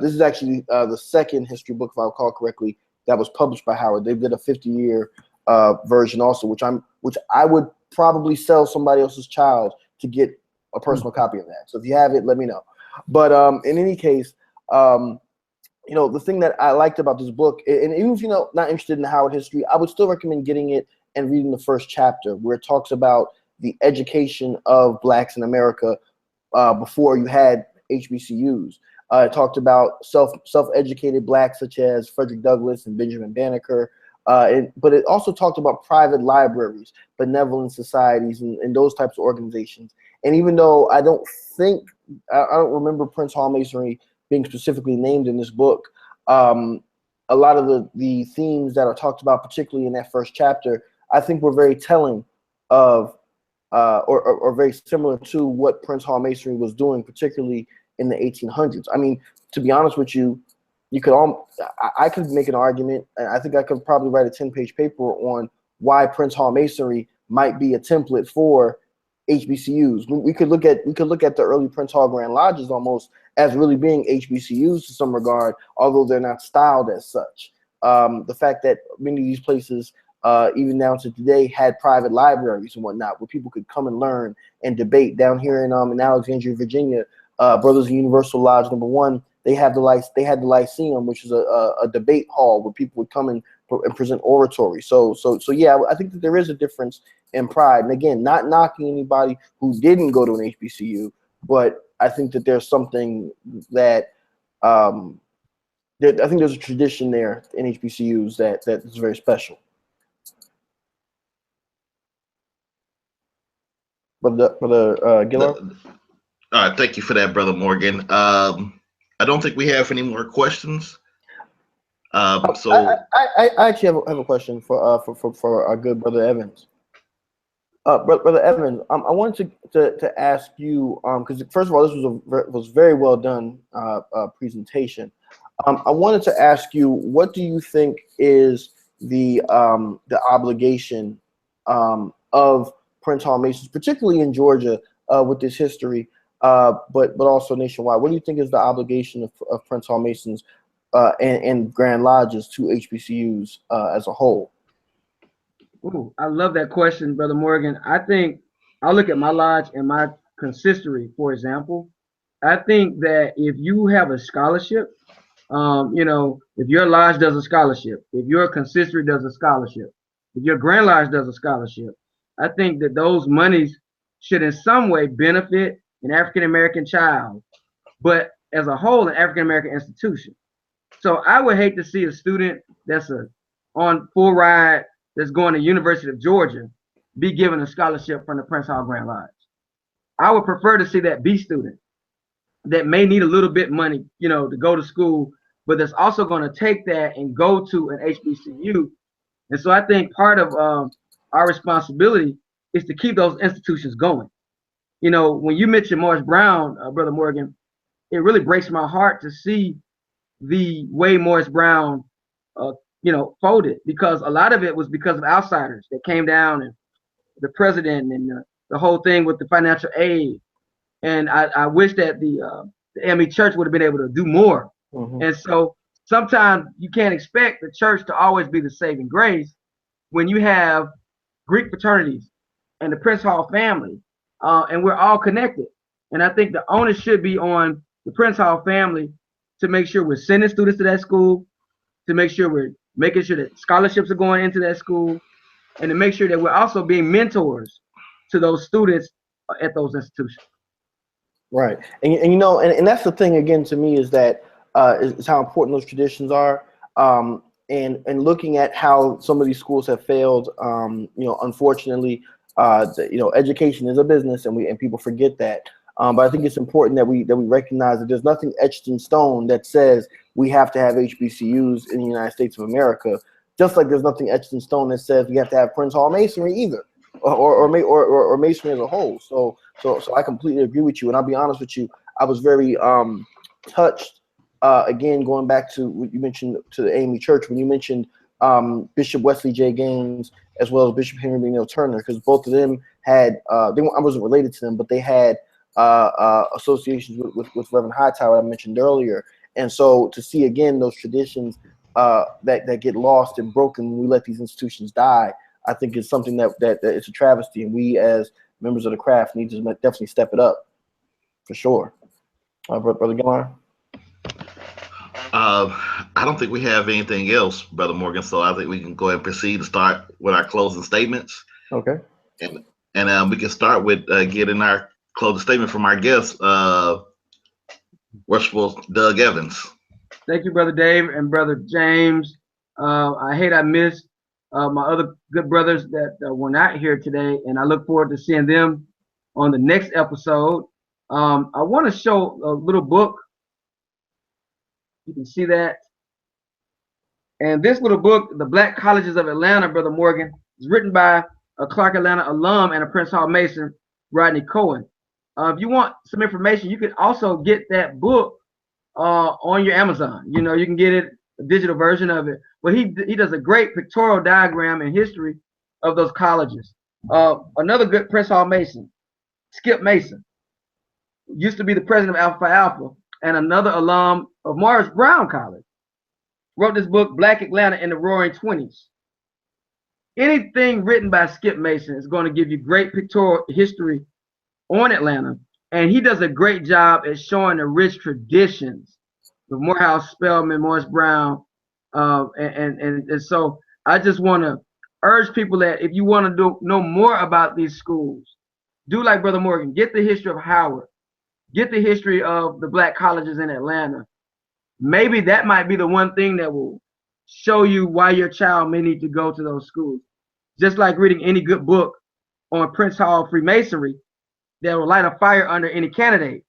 B: This is actually the second history book, if I recall correctly, that was published by Howard. They did a 50-year version also, which I would probably sell somebody else's child to get a personal copy of that. So if you have it, let me know. But in any case, you know, the thing that I liked about this book, and even if you're not interested in Howard history, I would still recommend getting it and reading the first chapter, where it talks about the education of Blacks in America before you had HBCUs. It talked about self-educated Blacks such as Frederick Douglass and Benjamin Banneker, but it also talked about private libraries, benevolent societies, and those types of organizations. And even though I don't remember Prince Hall Masonry being specifically named in this book, a lot of the themes that are talked about, particularly in that first chapter, I think were very telling of or very similar to what Prince Hall Masonry was doing, particularly in the 1800s. I mean, to be honest with you, you could I could make an argument, and I think I could probably write a 10-page paper on why Prince Hall Masonry might be a template for HBCUs. We could look at the early Prince Hall Grand Lodges almost as really being HBCUs to some regard, although they're not styled as such. The fact that many of these places, even down to today, had private libraries and whatnot where people could come and learn and debate. Down here in Alexandria, Virginia, Brothers of Universal Lodge #1, they had the Lyceum, which is a debate hall where people would come and present oratory. So yeah, I think that there is a difference in pride. And again, not knocking anybody who didn't go to an HBCU, but I think that there's something that I think there's a tradition there in HBCUs that is very special. Brother Gillard?
A: Thank you for that, Brother Morgan. I don't think we have any more questions. So
B: I actually have a question for our good Brother Evans. Brother Evans, I wanted to ask you, because first of all, this was very well done presentation. I wanted to ask you, what do you think is the obligation of Prince Hall Masons, particularly in Georgia, with this history, but also nationwide? What do you think is the obligation of Prince Hall Masons and Grand Lodges to HBCUs as a whole?
C: Ooh, I love that question, Brother Morgan. I think I'll look at my lodge and my consistory, for example. I think that if you have a scholarship, if your lodge does a scholarship, if your consistory does a scholarship, if your Grand Lodge does a scholarship, I think that those monies should in some way benefit an African-American child, but as a whole, an African-American institution. So I would hate to see a student that's on full ride that's going to University of Georgia be given a scholarship from the Prince Hall Grand Lodge. I would prefer to see that B student that may need a little bit money, to go to school, but that's also going to take that and go to an HBCU. And so I think part of our responsibility is to keep those institutions going. When you mentioned Morris Brown, Brother Morgan, it really breaks my heart to see the way Morris Brown folded, because a lot of it was because of outsiders that came down, and the president, and the whole thing with the financial aid. And I wish that the AME Church would have been able to do more. Mm-hmm. And so sometimes you can't expect the church to always be the saving grace when you have Greek fraternities and the Prince Hall family, and we're all connected. And I think the onus should be on the Prince Hall family to make sure we're sending students to that school, to make sure we're making sure that scholarships are going into that school, and to make sure that we're also being mentors to those students at those institutions.
B: Right. And that's the thing, again, to me, is that is how important those traditions are. And looking at how some of these schools have failed, unfortunately, education is a business, and people forget that. But I think it's important that we recognize that there's nothing etched in stone that says we have to have HBCUs in the United States of America, just like there's nothing etched in stone that says we have to have Prince Hall Masonry either, or Masonry as a whole. So I completely agree with you. And I'll be honest with you, I was very touched. Again, going back to what you mentioned to the AME Church, when you mentioned Bishop Wesley J. Gaines as well as Bishop Henry McNeil Turner, because both of them had I wasn't related to them, but they had associations with Reverend Hightower I mentioned earlier. And so to see again those traditions that get lost and broken when we let these institutions die, I think is something that it's a travesty, and we as members of the craft need to definitely step it up for sure. Brother Gillard?
A: I don't think we have anything else, Brother Morgan, so I think we can go ahead and proceed and start with our closing statements.
B: Okay.
A: And we can start with getting our closing statement from our guest, Worshipful Doug Evans.
C: Thank you, Brother Dave and Brother James. I missed my other good brothers that were not here today, and I look forward to seeing them on the next episode. I want to show a little book. You can see that. And this little book, The Black Colleges of Atlanta, Brother Morgan, is written by a Clark Atlanta alum and a Prince Hall Mason, Rodney Cohen. If you want some information, you can also get that book on your Amazon. You know, you can get it, a digital version of it. But he does a great pictorial diagram and history of those colleges. Another good Prince Hall Mason, Skip Mason, used to be the president of Alpha Phi Alpha, and another alum of Morris Brown College, wrote this book, Black Atlanta in the Roaring '20s. Anything written by Skip Mason is going to give you great pictorial history on Atlanta, and he does a great job at showing the rich traditions of Morehouse, Spelman, Morris Brown, and so I just want to urge people that if you want to know more about these schools, do like Brother Morgan, get the history of Howard, get the history of the black colleges in Atlanta. Maybe that might be the one thing that will show you why your child may need to go to those schools. Just like reading any good book on Prince Hall Freemasonry that will light a fire under any candidate.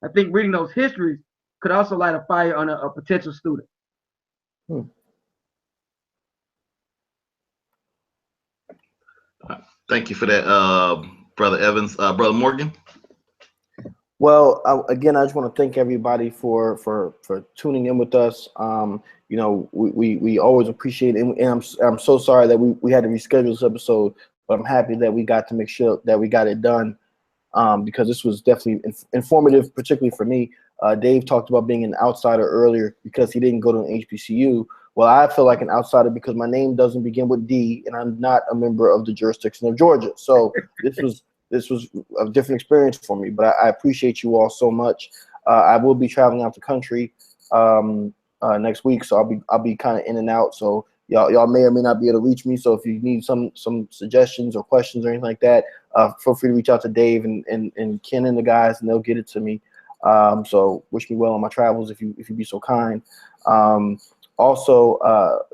C: I think reading those histories could also light a fire on a potential student.
A: Thank you for that, Brother Evans. Brother Morgan?
B: Well, again, I just want to thank everybody for tuning in with us. You know, we always appreciate it, and I'm so sorry that we had to reschedule this episode, but I'm happy that we got to make sure that we got it done, because this was definitely informative, particularly for me. Dave talked about being an outsider earlier because he didn't go to an HBCU. Well, I feel like an outsider because my name doesn't begin with D, and I'm not a member of the jurisdiction of Georgia. So this was a different experience for me, but I appreciate you all so much. I will be traveling out the country next week, so I'll be kind of in and out. So y'all may or may not be able to reach me. So if you need some suggestions or questions or anything like that, feel free to reach out to Dave and Ken and the guys, and they'll get it to me. So wish me well on my travels if you'd be so kind. Also,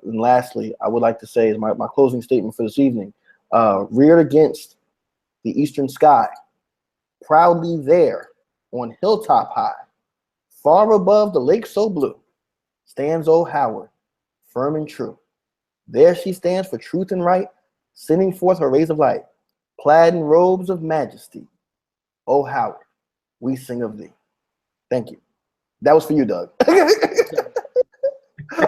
B: and lastly, I would like to say is my closing statement for this evening: reared against the eastern sky, proudly there on hilltop high, far above the lake so blue, stands old Howard, firm and true. There she stands for truth and right, sending forth her rays of light, clad in robes of majesty. O Howard, we sing of thee. Thank you. That was for you, Doug.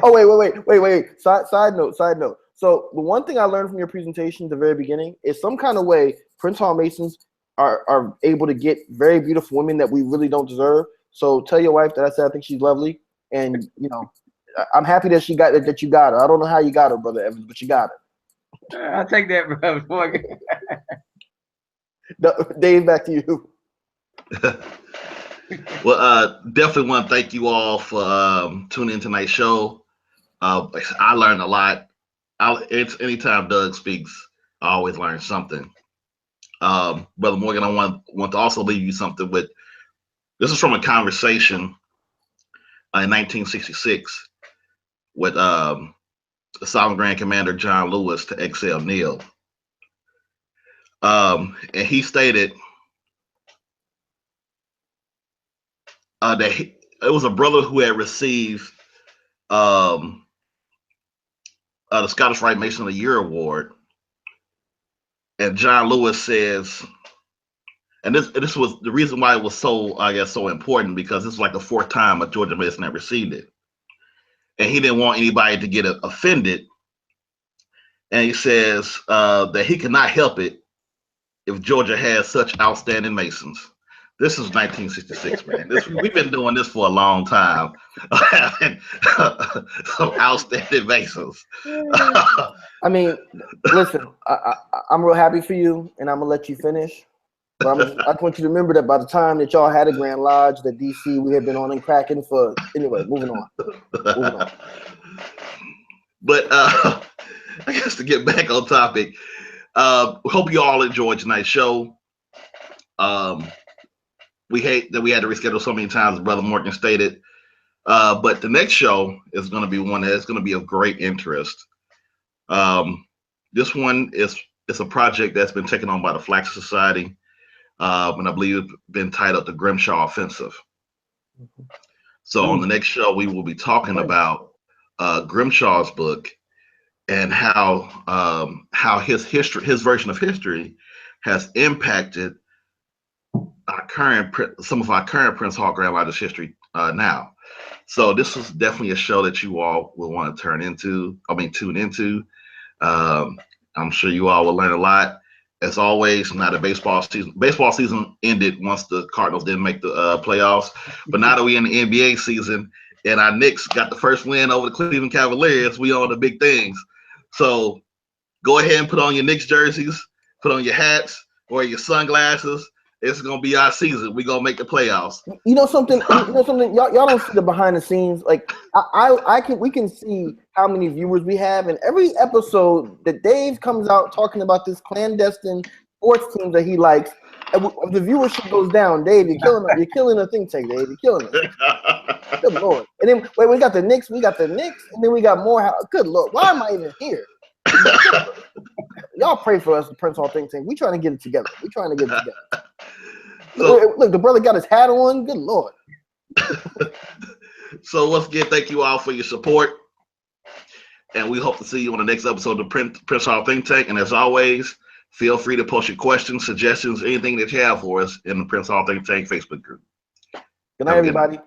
B: Oh, wait. Side note. So the one thing I learned from your presentation at the very beginning is some kind of way Prince Hall Masons are able to get very beautiful women that we really don't deserve. So tell your wife that I said I think she's lovely, and you know, I'm happy that that you got her. I don't know how you got her, Brother Evans, but you got her.
C: I'll take that, Brother Morgan.
B: Dave, back to you.
A: Well, definitely want to thank you all for tuning in tonight's show. I learned a lot. It's anytime Doug speaks, I always learn something. Brother Morgan, I want to also leave you something with. This is from a conversation in 1966 with Sovereign Grand Commander John Lewis to Excel Neal, and he stated that it was a brother who had received the Scottish Rite Mason of the Year award, and John Lewis says, and this was the reason why it was so, I guess, so important, because this was like the fourth time a Georgia Mason had received it, and he didn't want anybody to get offended, and he says that he could not help it if Georgia has such outstanding Masons. This is 1966, man. We've been doing this for a long time. Some outstanding Masons.
B: I mean, listen, I'm real happy for you, and I'm gonna let you finish. But I just want you to remember that by the time that y'all had a Grand Lodge, that DC, we had been on and cracking for. Anyway, moving on.
A: But I guess to get back on topic, hope you all enjoyed tonight's show. We hate that we had to reschedule so many times, as Brother Morgan stated. But the next show is going to be one that's going to be of great interest. This one is a project that's been taken on by the Flax Society, and I believe it's been titled the Grimshaw Offensive. So on the next show, we will be talking about Grimshaw's book and how his version of history has impacted some of our current Prince Hall Grand Lodge's history now. So this is definitely a show that you all will want to tune into. I'm sure you all will learn a lot. As always, now the baseball season ended once the Cardinals didn't make the playoffs. But now that we're in the NBA season and our Knicks got the first win over the Cleveland Cavaliers, we on the big things. So go ahead and put on your Knicks jerseys, put on your hats, or your sunglasses. It's gonna be our season. We're gonna make the playoffs.
B: You know something? Y'all don't see the behind the scenes. Like we can see how many viewers we have, and every episode that Dave comes out talking about this clandestine sports team that he likes, the viewership goes down. Dave, you're killing the think tank. Dave, you're killing it. Good Lord. And then wait, we got the Knicks, and then we got Morehouse. Good Lord, why am I even here? Y'all pray for us, the Prince Hall Think Tank. We trying to get it together. So, look, the brother got his hat on. Good Lord.
A: So once again, thank you all for your support. And we hope to see you on the next episode of the Prince Hall Think Tank. And as always, feel free to post your questions, suggestions, anything that you have for us in the Prince Hall Think Tank Facebook group.
B: Good night, everybody.